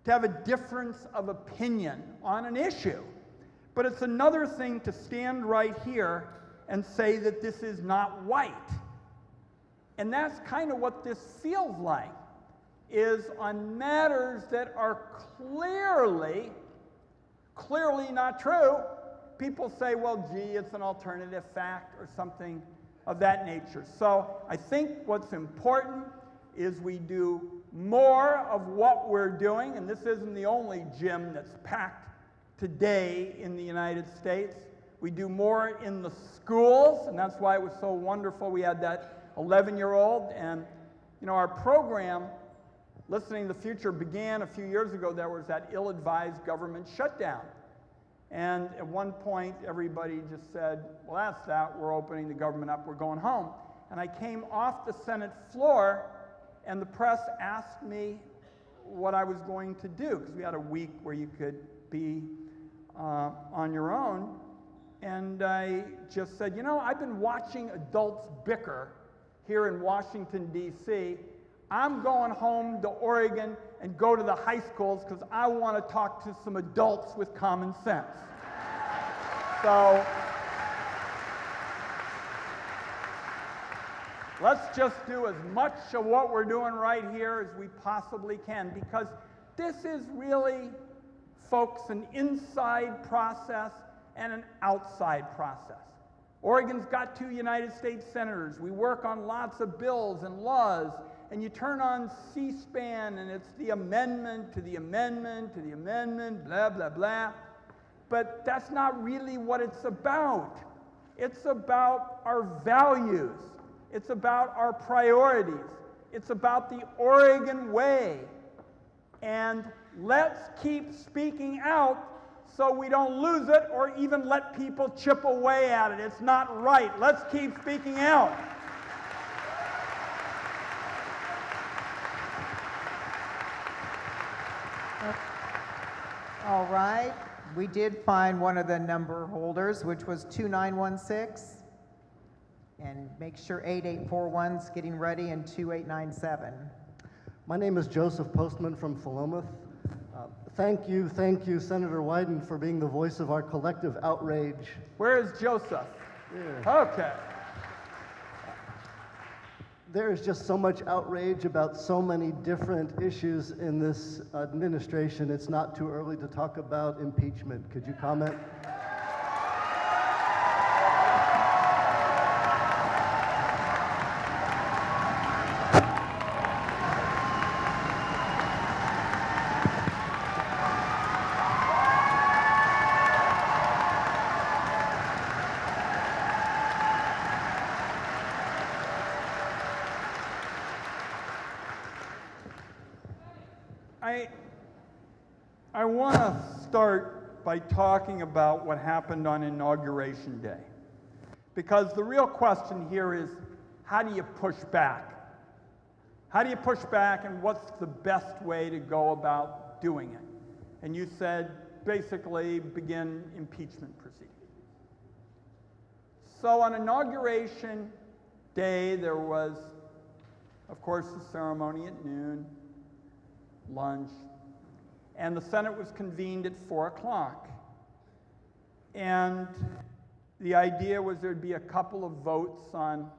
to have a difference of opinion on an issue, but it's another thing to stand right here and say that this is not white. And that's kind of what this feels like, is on matters that are clearly not true. People say, well, gee, it's an alternative fact or something of that nature. So I think what's important is we do more of what we're doing, and this isn't the only gym that's packed today in the United States. We do more in the schools, and that's why it was so wonderful. We had that 11-year-old, and you know, our program, Listening to the Future, began a few years ago. There was that ill-advised government shutdown. And at one point, everybody just said, well, that's that. We're opening the government up. We're going home. And I came off the Senate floor, and the press asked me what I was going to do, because we had a week where you could be on your own. And I just said, you know, I've been watching adults bicker here in Washington, D.C. I'm going home to Oregon and go to the high schools because I want to talk to some adults with common sense. So Let's just do as much of what we're doing right here as we possibly can, because this is really, folks, an inside process and an outside process. Oregon's got 2 United States senators. We work on lots of bills and laws, and you turn on C-SPAN and it's the amendment to the amendment to the amendment, blah, blah, blah. But that's not really what it's about. It's about our values. It's about our priorities. It's about the Oregon way. And let's keep speaking out so we don't lose it or even let people chip away at it. It's not right. Let's keep speaking out. All right. We did find one of the number holders, which was 2916. And make sure 8841's getting ready and 2897. My name is Joseph Postman from Philomath. Thank you, Senator Wyden, for being the voice of our collective outrage. Where is Joseph? Here. Okay. There is just so much outrage about so many different issues in this administration. It's not too early to talk about impeachment. Could you comment? I want to start by talking about what happened on Inauguration Day. Because the real question here is, how do you push back? How do you push back, and what's the best way to go about doing it? And you said, basically, begin impeachment proceedings. So on Inauguration Day, there was, of course, the ceremony at noon, lunch, and the Senate was convened at 4 o'clock. And the idea was there'd be a couple of votes on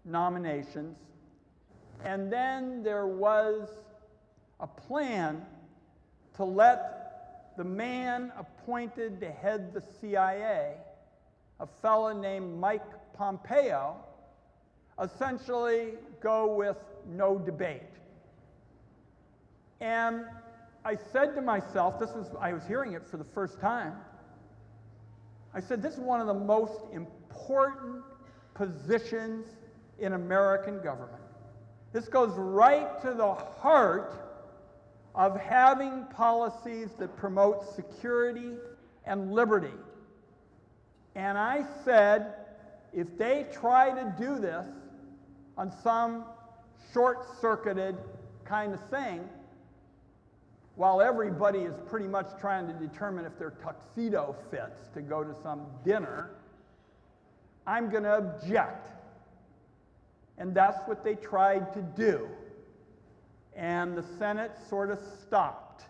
nominations, and then there was a plan to let the man appointed to head the CIA, a fellow named Mike Pompeo, essentially go with no debate. And I said to myself, I was hearing it for the first time, I said, this is one of the most important positions in American government. This goes right to the heart of having policies that promote security and liberty. And I said, if they try to do this on some short-circuited kind of thing, while everybody is pretty much trying to determine if their tuxedo fits to go to some dinner, I'm going to object. And that's what they tried to do. And the Senate sort of stopped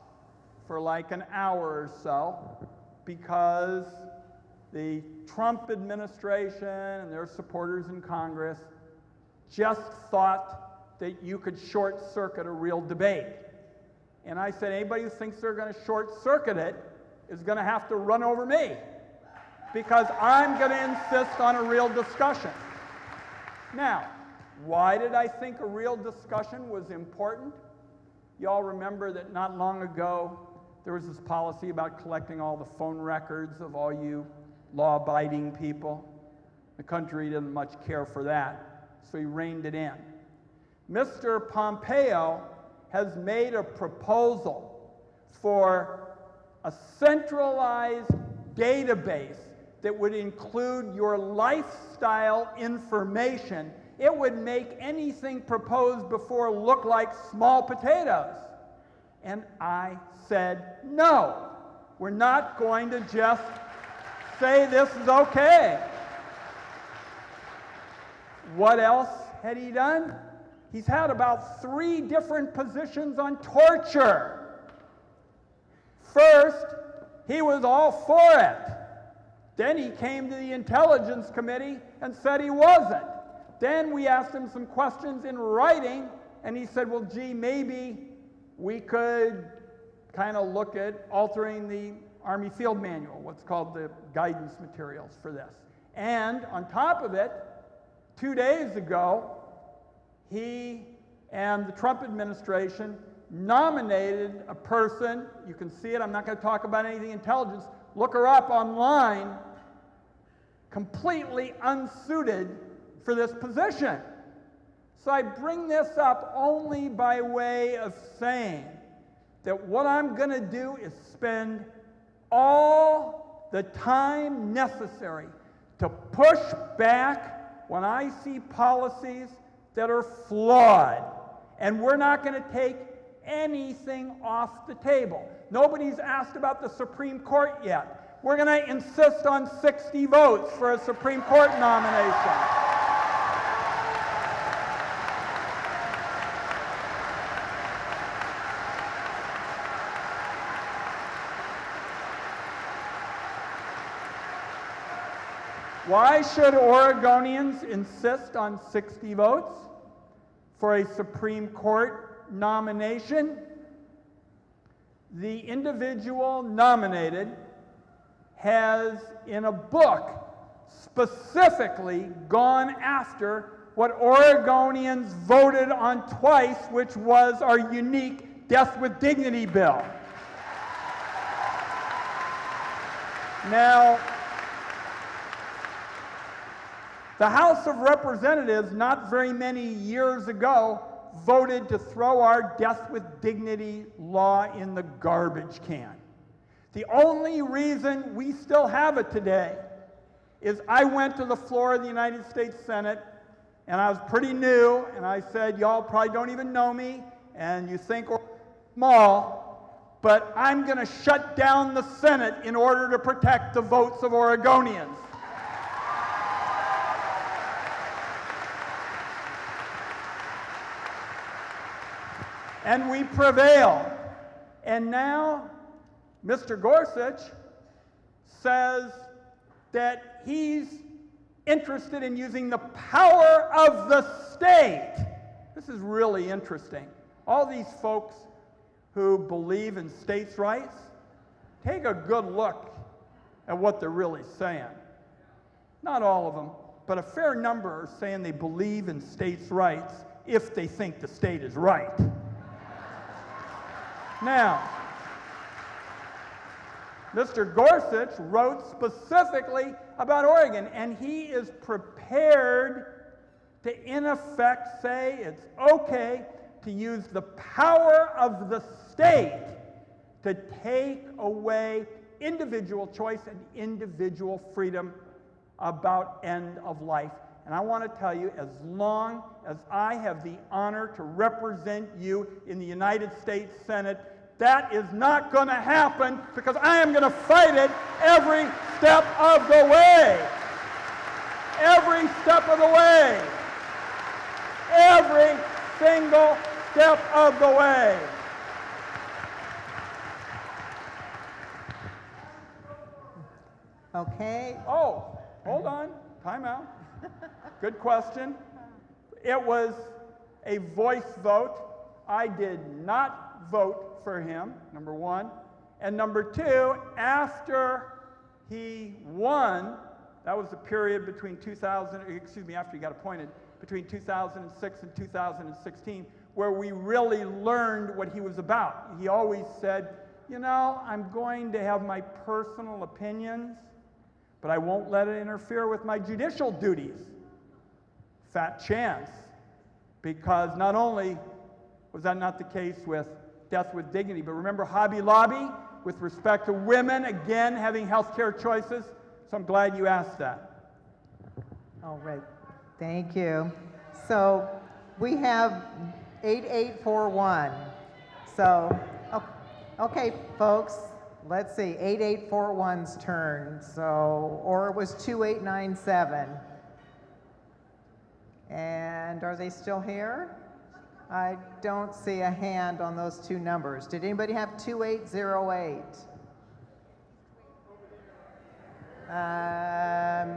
for like an hour or so because the Trump administration and their supporters in Congress just thought that you could short-circuit a real debate. And I said, anybody who thinks they're going to short-circuit it is going to have to run over me, because I'm going to insist on a real discussion. Now, why did I think a real discussion was important? You all remember that not long ago, there was this policy about collecting all the phone records of all you law-abiding people. The country didn't much care for that, so he reined it in. Mr. Pompeo has made a proposal for a centralized database that would include your lifestyle information. It would make anything proposed before look like small potatoes. And I said, no, we're not going to just say this is okay. What else had he done? He's had about 3 different positions on torture. First, he was all for it. Then he came to the Intelligence Committee and said he wasn't. Then we asked him some questions in writing, and he said, well, gee, maybe we could kind of look at altering the Army Field Manual, what's called the guidance materials for this. And on top of it, 2 days ago, he and the Trump administration nominated a person, you can see it, I'm not going to talk about anything intelligence, look her up online, completely unsuited for this position. So I bring this up only by way of saying that what I'm going to do is spend all the time necessary to push back when I see policies that are flawed. And we're not going to take anything off the table. Nobody's asked about the Supreme Court yet. We're going to insist on 60 votes for a Supreme Court nomination. Why should Oregonians insist on 60 votes for a Supreme Court nomination? The individual nominated has, in a book, specifically gone after what Oregonians voted on twice, which was our unique Death with Dignity bill. Now, the House of Representatives, not very many years ago, voted to throw our Death with Dignity law in the garbage can. The only reason we still have it today is I went to the floor of the United States Senate, and I was pretty new, and I said, y'all probably don't even know me, and you think we're small, but I'm going to shut down the Senate in order to protect the votes of Oregonians. And we prevailed. And now Mr. Gorsuch says that he's interested in using the power of the state. This is really interesting. All these folks who believe in states' rights, take a good look at what they're really saying. Not all of them, but a fair number are saying they believe in states' rights if they think the state is right. Now, Mr. Gorsuch wrote specifically about Oregon, and he is prepared to, in effect, say it's okay to use the power of the state to take away individual choice and individual freedom about end of life. And I want to tell you, as long as I have the honor to represent you in the United States Senate, that is not going to happen, because I am going to fight it every step of the way. Every step of the way. Every single step of the way. Okay. Oh, hold on. Time out. Good question. It was a voice vote. I did not vote for him, number one. And number two, after he won, that was the period between after he got appointed, between 2006 and 2016, where we really learned what he was about. He always said, you know, I'm going to have my personal opinions, but I won't let it interfere with my judicial duties. Fat chance, because not only was that not the case with Death with Dignity, but remember Hobby Lobby with respect to women, again, having health care choices? So I'm glad you asked that. All right. Thank you. So we have 8841. So, okay, folks, let's see, 8841's turn. So, or it was 2897. And are they still here? I don't see a hand on those two numbers. Did anybody have 2808?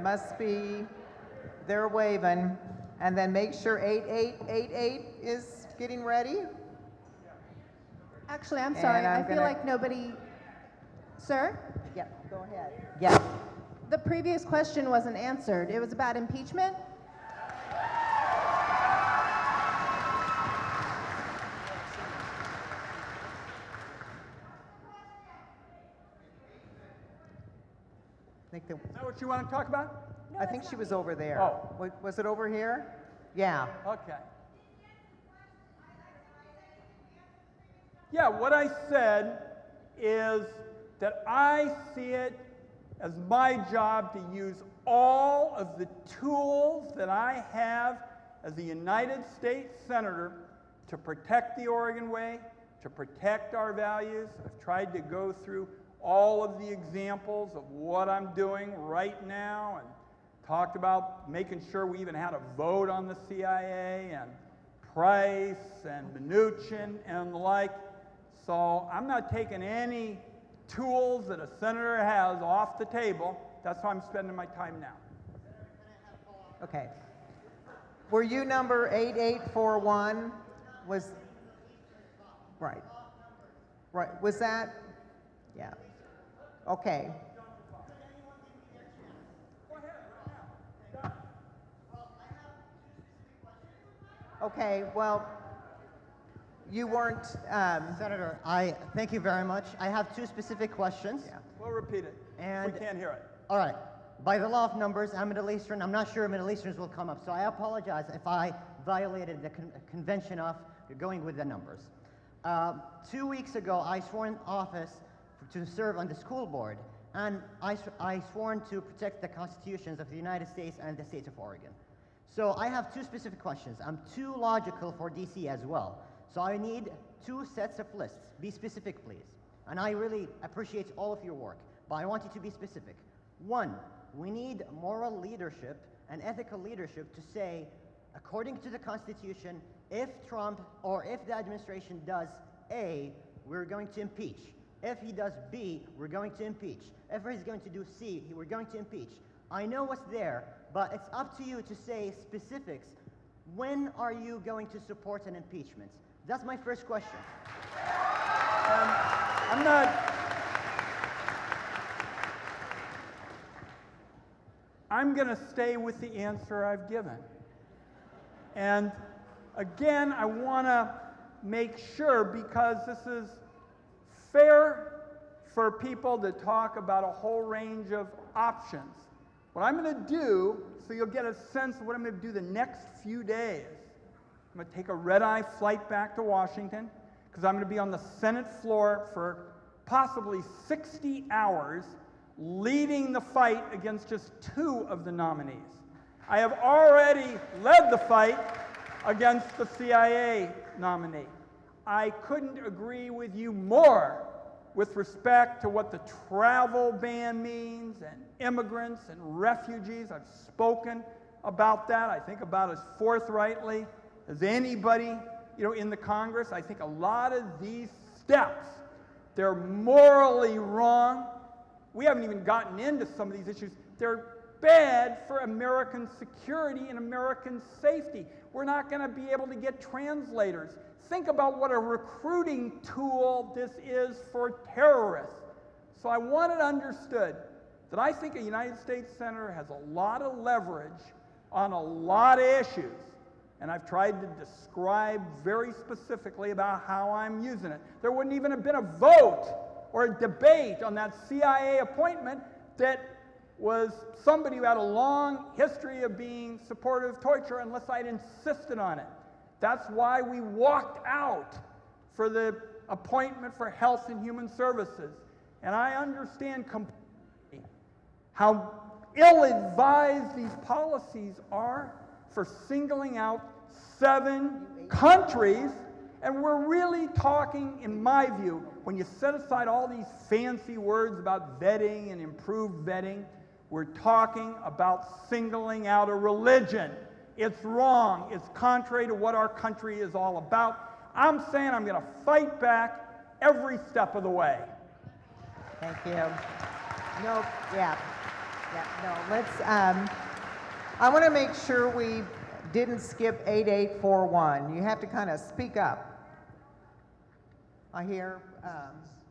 Must be, they're waving. And then make sure 8888 is getting ready. Actually, I'm sorry. And I'm I feel gonna- like nobody. Sir? Yeah, go ahead. Yeah. The previous question wasn't answered. It was about impeachment. Is that what you want to talk about? I think she was over there. Oh. Was it over here? Yeah. Okay. Yeah, what I said is that I see it as my job to use all of the tools that I have as a United States Senator to protect the Oregon way, to protect our values. I've tried to go through all of the examples of what I'm doing right now and talked about making sure we even had a vote on the CIA and Price and Mnuchin and the like. So I'm not taking any tools that a senator has off the table. That's how I'm spending my time now. Okay. Were you number 8841? Was right. Right. Was that? Yeah. Okay. Okay. Well, you weren't. Senator, I thank you very much. I have two specific questions. Yeah. We'll repeat it. And we can't hear it. All right. By the law of numbers, I'm Middle Eastern. I'm not sure Middle Easterns will come up, so I apologize if I violated the convention of going with the numbers. 2 weeks ago, I swore in office to serve on the school board, and I sworn to protect the constitutions of the United States and the state of Oregon. So I have two specific questions. I'm too logical for DC as well. So I need two sets of lists. Be specific, please. And I really appreciate all of your work, but I want you to be specific. One, we need moral leadership and ethical leadership to say, according to the Constitution, if Trump or if the administration does A, we're going to impeach. If he does B, we're going to impeach. If he's going to do C, we're going to impeach. I know what's there, but it's up to you to say specifics. When are you going to support an impeachment? That's my first question. I'm not. I'm going to stay with the answer I've given. And again, I want to make sure, because this is fair for people to talk about a whole range of options. What I'm going to do, so you'll get a sense of what I'm going to do the next few days, I'm going to take a red-eye flight back to Washington, because I'm going to be on the Senate floor for possibly 60 hours leading the fight against just two of the nominees. I have already led the fight against the CIA nominee. I couldn't agree with you more with respect to what the travel ban means, and immigrants and refugees. I've spoken about that, I think, about as forthrightly as anybody, in the Congress. I think a lot of these steps, they're morally wrong. We haven't even gotten into some of these issues. They're bad for American security and American safety. We're not going to be able to get translators. Think about what a recruiting tool this is for terrorists. So I want it understood that I think a United States Senator has a lot of leverage on a lot of issues. And I've tried to describe very specifically about how I'm using it. There wouldn't even have been a vote or a debate on that CIA appointment that was somebody who had a long history of being supportive of torture unless I'd insisted on it. That's why we walked out for the appointment for Health and Human Services. And I understand completely how ill-advised these policies are for singling out 7 countries. And we're really talking, in my view, when you set aside all these fancy words about vetting and improved vetting, we're talking about singling out a religion. It's wrong. It's contrary to what our country is all about. I'm saying I'm going to fight back every step of the way. Thank you. No, yeah, no, let's, I want to make sure we didn't skip 8841. You have to kind of speak up. I hear,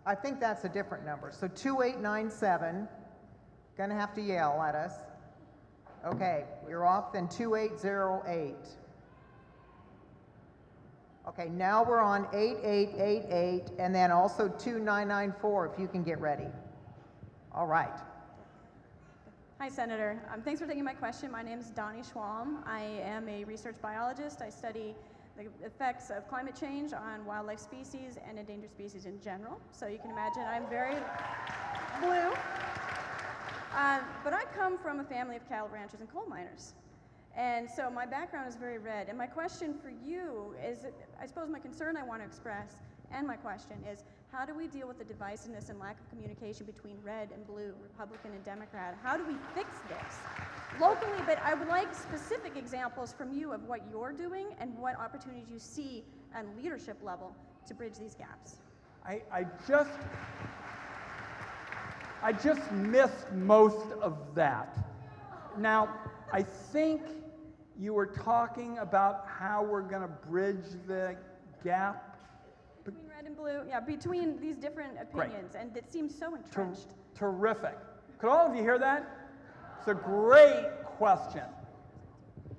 I think that's a different number. So 2897, gonna have to yell at us. Okay, you're off, then 2808. Okay, now we're on 8888, and then also 2994, if you can get ready. All right. Hi, Senator. Thanks for taking my question. My name is Donnie Schwalm. I am a research biologist. I study the effects of climate change on wildlife species and endangered species in general. So you can imagine I'm very blue. But I come from a family of cattle ranchers and coal miners. And so my background is very red. And my question for you is, I suppose my concern I want to express, and my question is, how do we deal with the divisiveness and lack of communication between red and blue, Republican and Democrat? How do we fix this locally? But I would like specific examples from you of what you're doing and what opportunities you see at leadership level to bridge these gaps. I just missed most of that. Now, I think you were talking about how we're going to bridge the gap. Between red and blue, yeah, between these different opinions, and it seems so entrenched. Terrific. Could all of you hear that? It's a great question.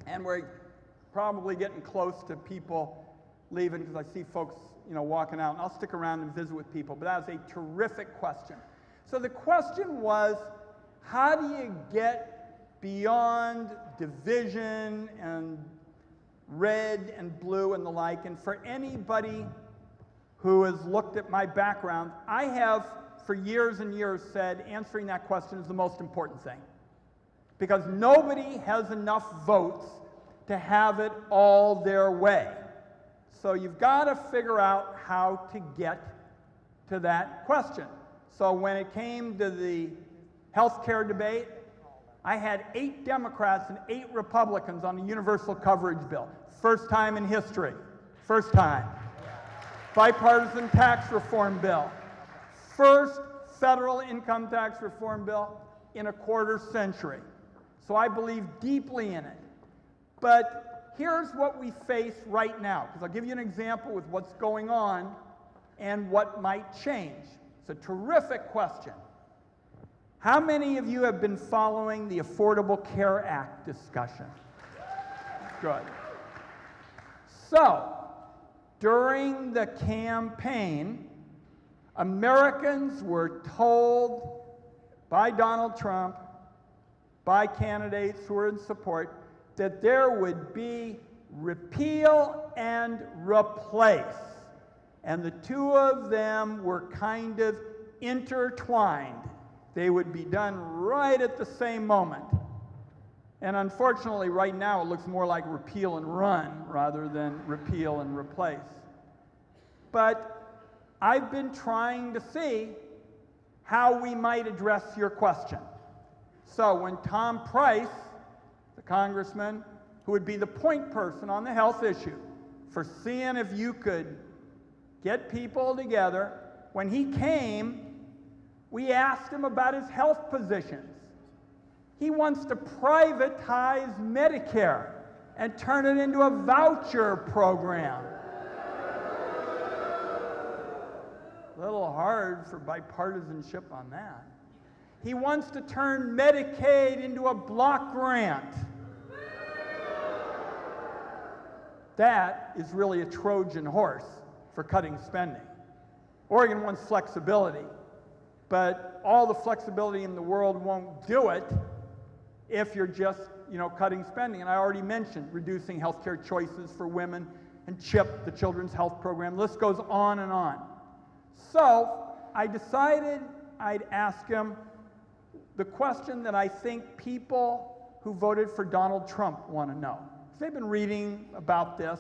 And we're probably getting close to people leaving because I see folks, walking out, and I'll stick around and visit with people, but that was a terrific question. So the question was, how do you get beyond division and red and blue and the like? And for anybody who has looked at my background, I have for years and years said answering that question is the most important thing. Because nobody has enough votes to have it all their way. So you've got to figure out how to get to that question. So when it came to the health care debate, I had 8 Democrats and 8 Republicans on the universal coverage bill. First time in history. First time. Bipartisan tax reform bill. First federal income tax reform bill in a quarter century. So I believe deeply in it. But here's what we face right now, because I'll give you an example with what's going on and what might change. It's a terrific question. How many of you have been following the Affordable Care Act discussion? Good. So, during the campaign, Americans were told by Donald Trump, by candidates who were in support, that there would be repeal and replace. And the two of them were kind of intertwined. They would be done right at the same moment. And unfortunately, right now, it looks more like repeal and run rather than repeal and replace. But I've been trying to see how we might address your question. So when Tom Price, the congressman, who would be the point person on the health issue, for seeing if you could get people together, when he came, we asked him about his health positions. He wants to privatize Medicare and turn it into a voucher program. A little hard for bipartisanship on that. He wants to turn Medicaid into a block grant. That is really a Trojan horse for cutting spending. Oregon wants flexibility, but all the flexibility in the world won't do it if you're just, cutting spending. And I already mentioned reducing healthcare choices for women and CHIP, the Children's Health Program. The list goes on and on. So I decided I'd ask him the question that I think people who voted for Donald Trump want to know. They've been reading about this,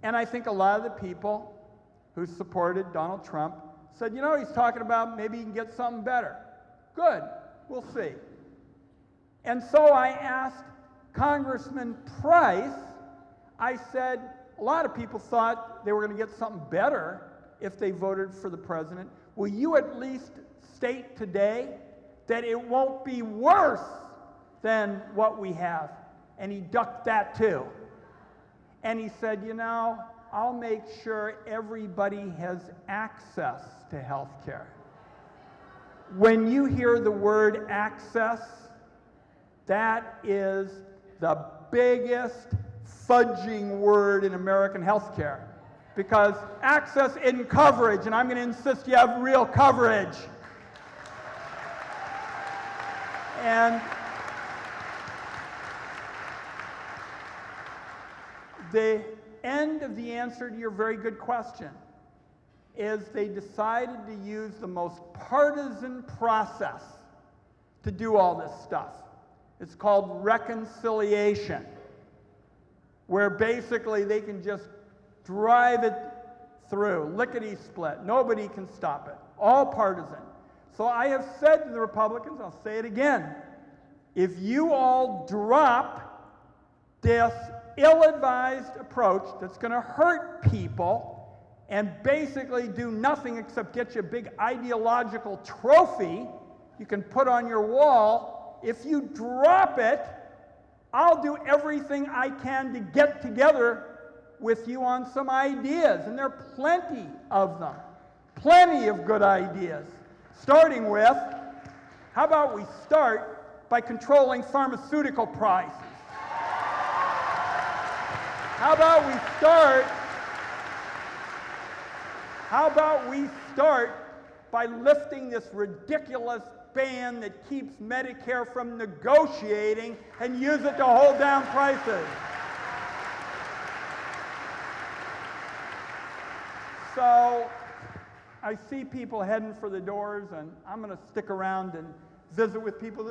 and I think a lot of the people who supported Donald Trump said, he's talking about maybe he can get something better. Good, we'll see. And so I asked Congressman Price, I said, a lot of people thought they were going to get something better if they voted for the president. Will you at least state today that it won't be worse than what we have? and he ducked that too. And he said, you know, I'll make sure everybody has access to health care. When you hear the word access, that is the biggest fudging word in American health care. Because access isn't coverage, and I'm going to insist you have real coverage. And the end of the answer to your very good question is they decided to use the most partisan process to do all this stuff. It's called reconciliation, where basically they can just drive it through, lickety-split. Nobody can stop it. All partisan. So I have said to the Republicans, I'll say it again, if you all drop this ill-advised approach that's going to hurt people and basically do nothing except get you a big ideological trophy you can put on your wall, if you drop it, I'll do everything I can to get together with you on some ideas, and there are plenty of them, plenty of good ideas. Starting with, how about we start by controlling pharmaceutical prices? How about we start by lifting this ridiculous ban that keeps Medicare from negotiating and use it to hold down prices? So I see people heading for the doors, and I'm going to stick around and visit with people.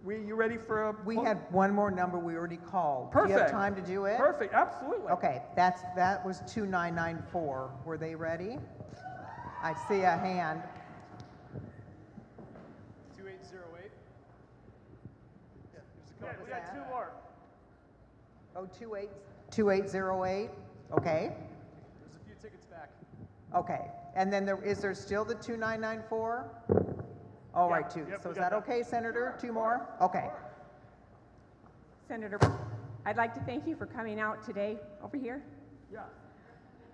You ready for a... We had one more number we already called. Perfect. Do you have time to do it? Perfect, absolutely. Okay, that was 2994. Were they ready? I see a hand. 2808. Yeah, there's a couple. We got two more. Oh, 2808. Okay. There's a few tickets back. Okay. And then is there still the 2994? All right, two. Yep, So we is got that okay, Senator? Two more? Okay. Senator, I'd like to thank you for coming out today over here. Yeah.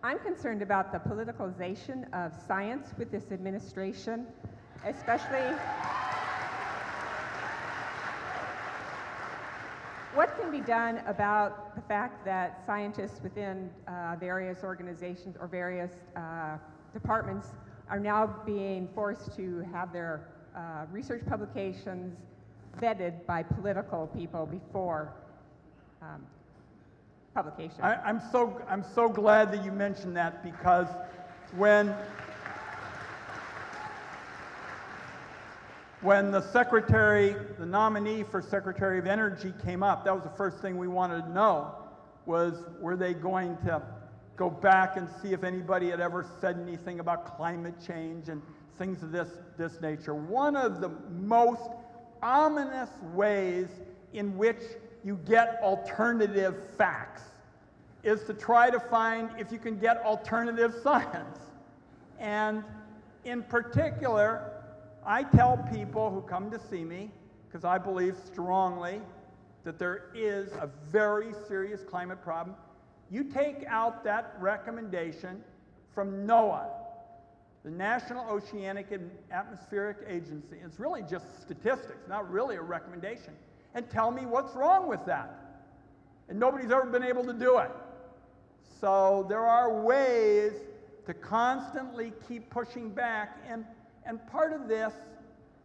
I'm concerned about the politicalization of science with this administration, especially what can be done about the fact that scientists within various organizations or various departments are now being forced to have their research publications vetted by political people before publication. I'm so glad that you mentioned that, because when the nominee for Secretary of Energy came up, that was the first thing we wanted to know, was were they going to go back and see if anybody had ever said anything about climate change and things of this nature. One of the most ominous ways in which you get alternative facts is to try to find if you can get alternative science. And in particular, I tell people who come to see me, because I believe strongly that there is a very serious climate problem, you take out that recommendation from NOAA, the National Oceanic and Atmospheric Agency. It's really just statistics, not really a recommendation. And tell me what's wrong with that. And nobody's ever been able to do it. So there are ways to constantly keep pushing back. And part of this,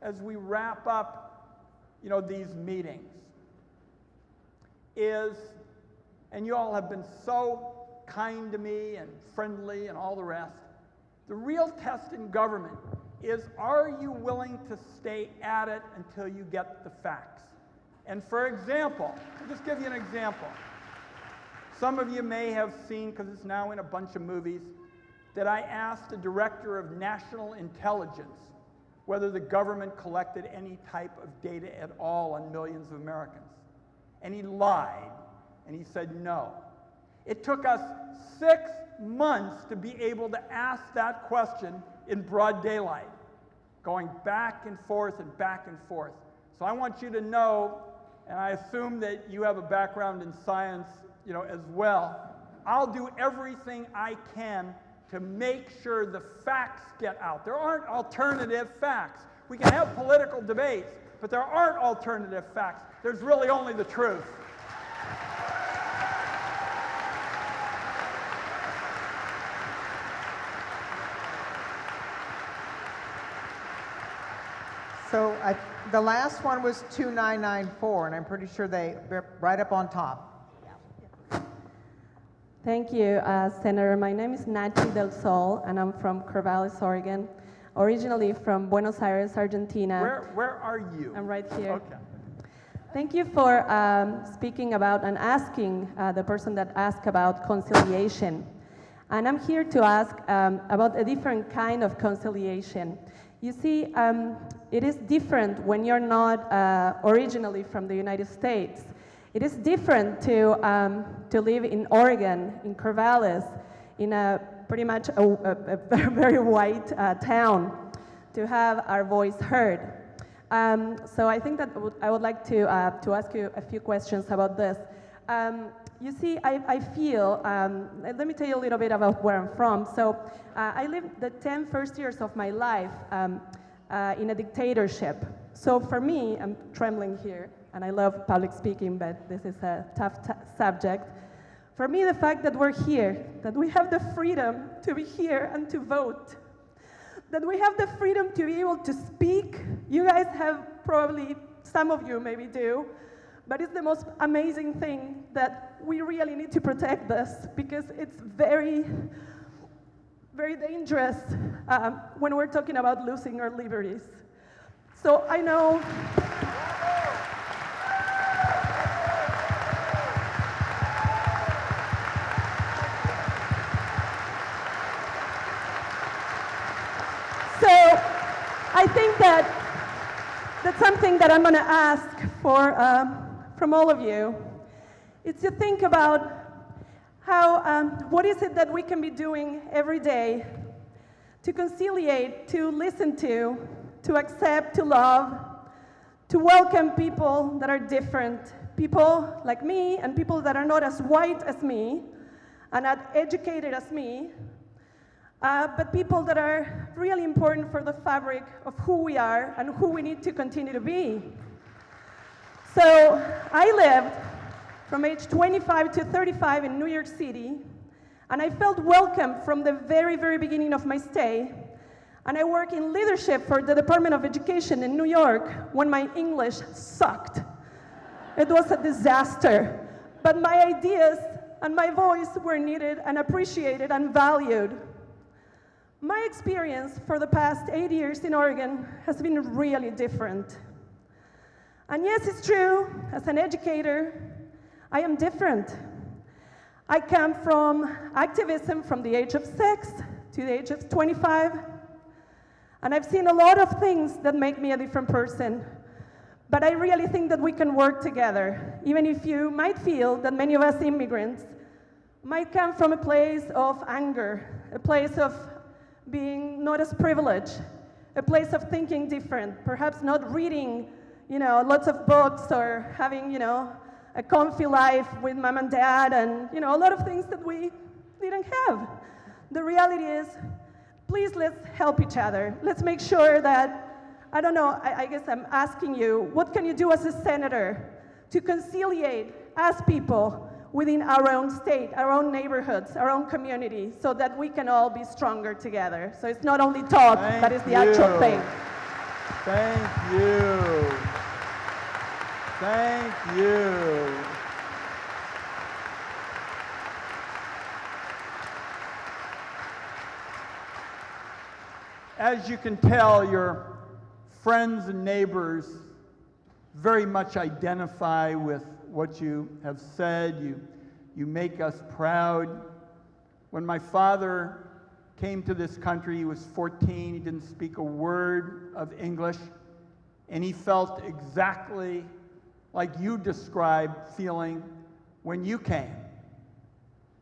as we wrap up, these meetings, is, and you all have been so kind to me and friendly and all the rest, the real test in government is, are you willing to stay at it until you get the facts? And for example, I'll just give you an example. Some of you may have seen, because it's now in a bunch of movies, that I asked the Director of National Intelligence whether the government collected any type of data at all on millions of Americans. And he lied, and he said no. It took us 6 months to be able to ask that question in broad daylight, going back and forth and back and forth. So I want you to know, and I assume that you have a background in science, as well. I'll do everything I can to make sure the facts get out. There aren't alternative facts. We can have political debates, but there aren't alternative facts. There's really only the truth. So the last one was 2994, and I'm pretty sure they're right up on top. Thank you, Senator. My name is Nachi Del Sol, and I'm from Corvallis, Oregon, originally from Buenos Aires, Argentina. Where are you? I'm right here. Okay. Thank you for speaking about and asking the person that asked about conciliation. And I'm here to ask about a different kind of conciliation. You see, it is different when you're not originally from the United States. It is different to live in Oregon, in Corvallis, in a pretty much a very white town, to have our voice heard. So I think that I would like to ask you a few questions about this. You see, I feel, let me tell you a little bit about where I'm from. So I lived the 10 first years of my life in a dictatorship. So for me, I'm trembling here, and I love public speaking, but this is a tough subject. For me, the fact that we're here, that we have the freedom to be here and to vote, that we have the freedom to be able to speak. You guys have probably, some of you maybe do, but it's the most amazing thing that we really need to protect this, because it's very, very dangerous when we're talking about losing our liberties. So I know I think that's something that I'm going to ask for from all of you, is to think about how, what is it that we can be doing every day to conciliate, to listen to accept, to love, to welcome people that are different, people like me and people that are not as white as me and not educated as me, but people that are really important for the fabric of who we are and who we need to continue to be. So I lived from age 25 to 35 in New York City, and I felt welcome from the very, very beginning of my stay. And I worked in leadership for the Department of Education in New York when my English sucked. It was a disaster. But my ideas and my voice were needed and appreciated and valued. My experience for the past 8 years in Oregon has been really different. And yes, it's true, as an educator, I am different. I come from activism from the age of 6 to the age of 25, and I've seen a lot of things that make me a different person. But I really think that we can work together, even if you might feel that many of us immigrants might come from a place of anger, a place of being not as privileged, a place of thinking different, perhaps not reading, lots of books or having, a comfy life with mom and dad and, a lot of things that we didn't have. The reality is, please let's help each other. Let's make sure that, I don't know, I guess I'm asking you, what can you do as a senator to conciliate as people within our own state, our own neighborhoods, our own community, so that we can all be stronger together. So it's not only talk, but it's the actual thing. Thank you. Thank you. As you can tell, your friends and neighbors very much identify with what you have said. You make us proud. When my father came to this country, he was 14. He didn't speak a word of English, and he felt exactly like you described feeling when you came.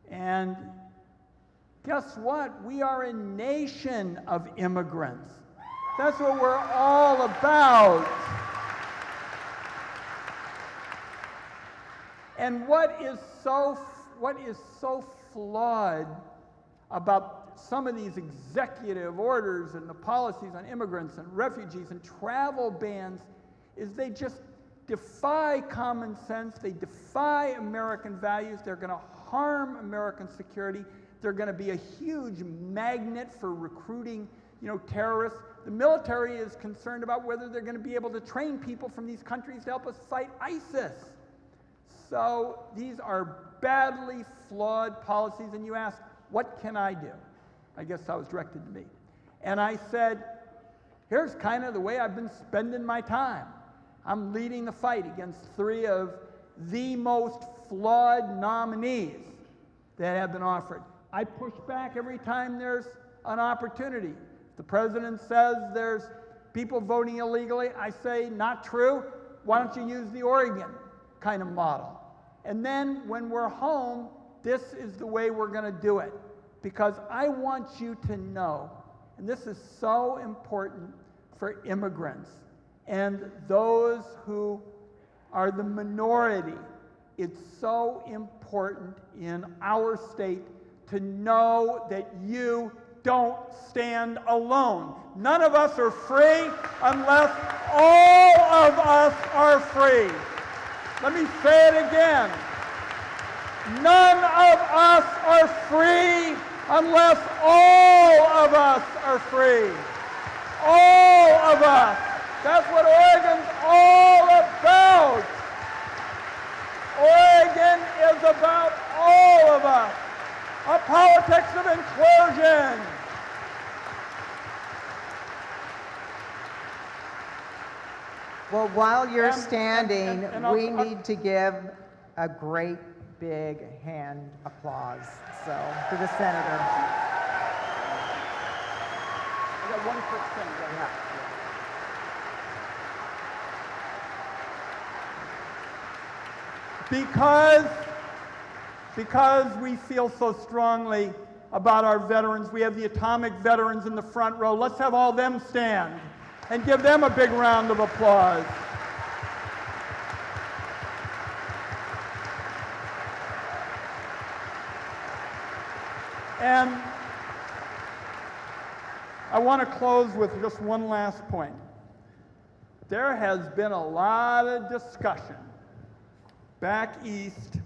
And guess what? We are a nation of immigrants. That's what we're all about. And what is so flawed about some of these executive orders and the policies on immigrants and refugees and travel bans is they just defy common sense, they defy American values, they're going to harm American security, they're going to be a huge magnet for recruiting, terrorists. The military is concerned about whether they're going to be able to train people from these countries to help us fight ISIS. So these are badly flawed policies, and you ask, what can I do? I guess that was directed to me. And I said, here's kind of the way I've been spending my time. I'm leading the fight against 3 of the most flawed nominees that have been offered. I push back every time there's an opportunity. If the president says there's people voting illegally, I say, not true. Why don't you use the Oregon kind of model? And then when we're home, this is the way we're going to do it. Because I want you to know, and this is so important for immigrants and those who are the minority, it's so important in our state to know that you don't stand alone. None of us are free unless all of us are free. Let me say it again. None of us are free unless all of us are free. All of us. That's what Oregon's all about. Oregon is about all of us. A politics of inclusion. Well, while you're standing, we need to give a great big hand applause to the senator. I got one quick thing. Because we feel so strongly about our veterans, we have the atomic veterans in the front row. Let's have all them stand and give them a big round of applause. And I want to close with just one last point. There has been a lot of discussion back east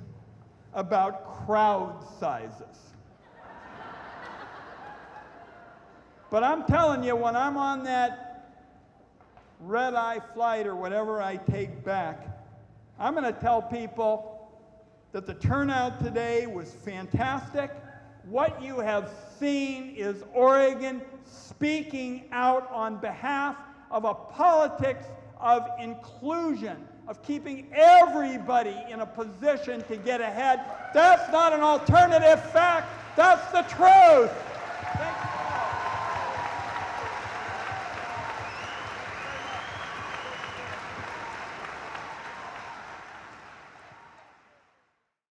about crowd sizes. But I'm telling you, when I'm on that red-eye flight or whatever I take back, I'm going to tell people that the turnout today was fantastic. What you have seen is Oregon speaking out on behalf of a politics of inclusion, of keeping everybody in a position to get ahead. That's not an alternative fact. That's the truth. Thank you.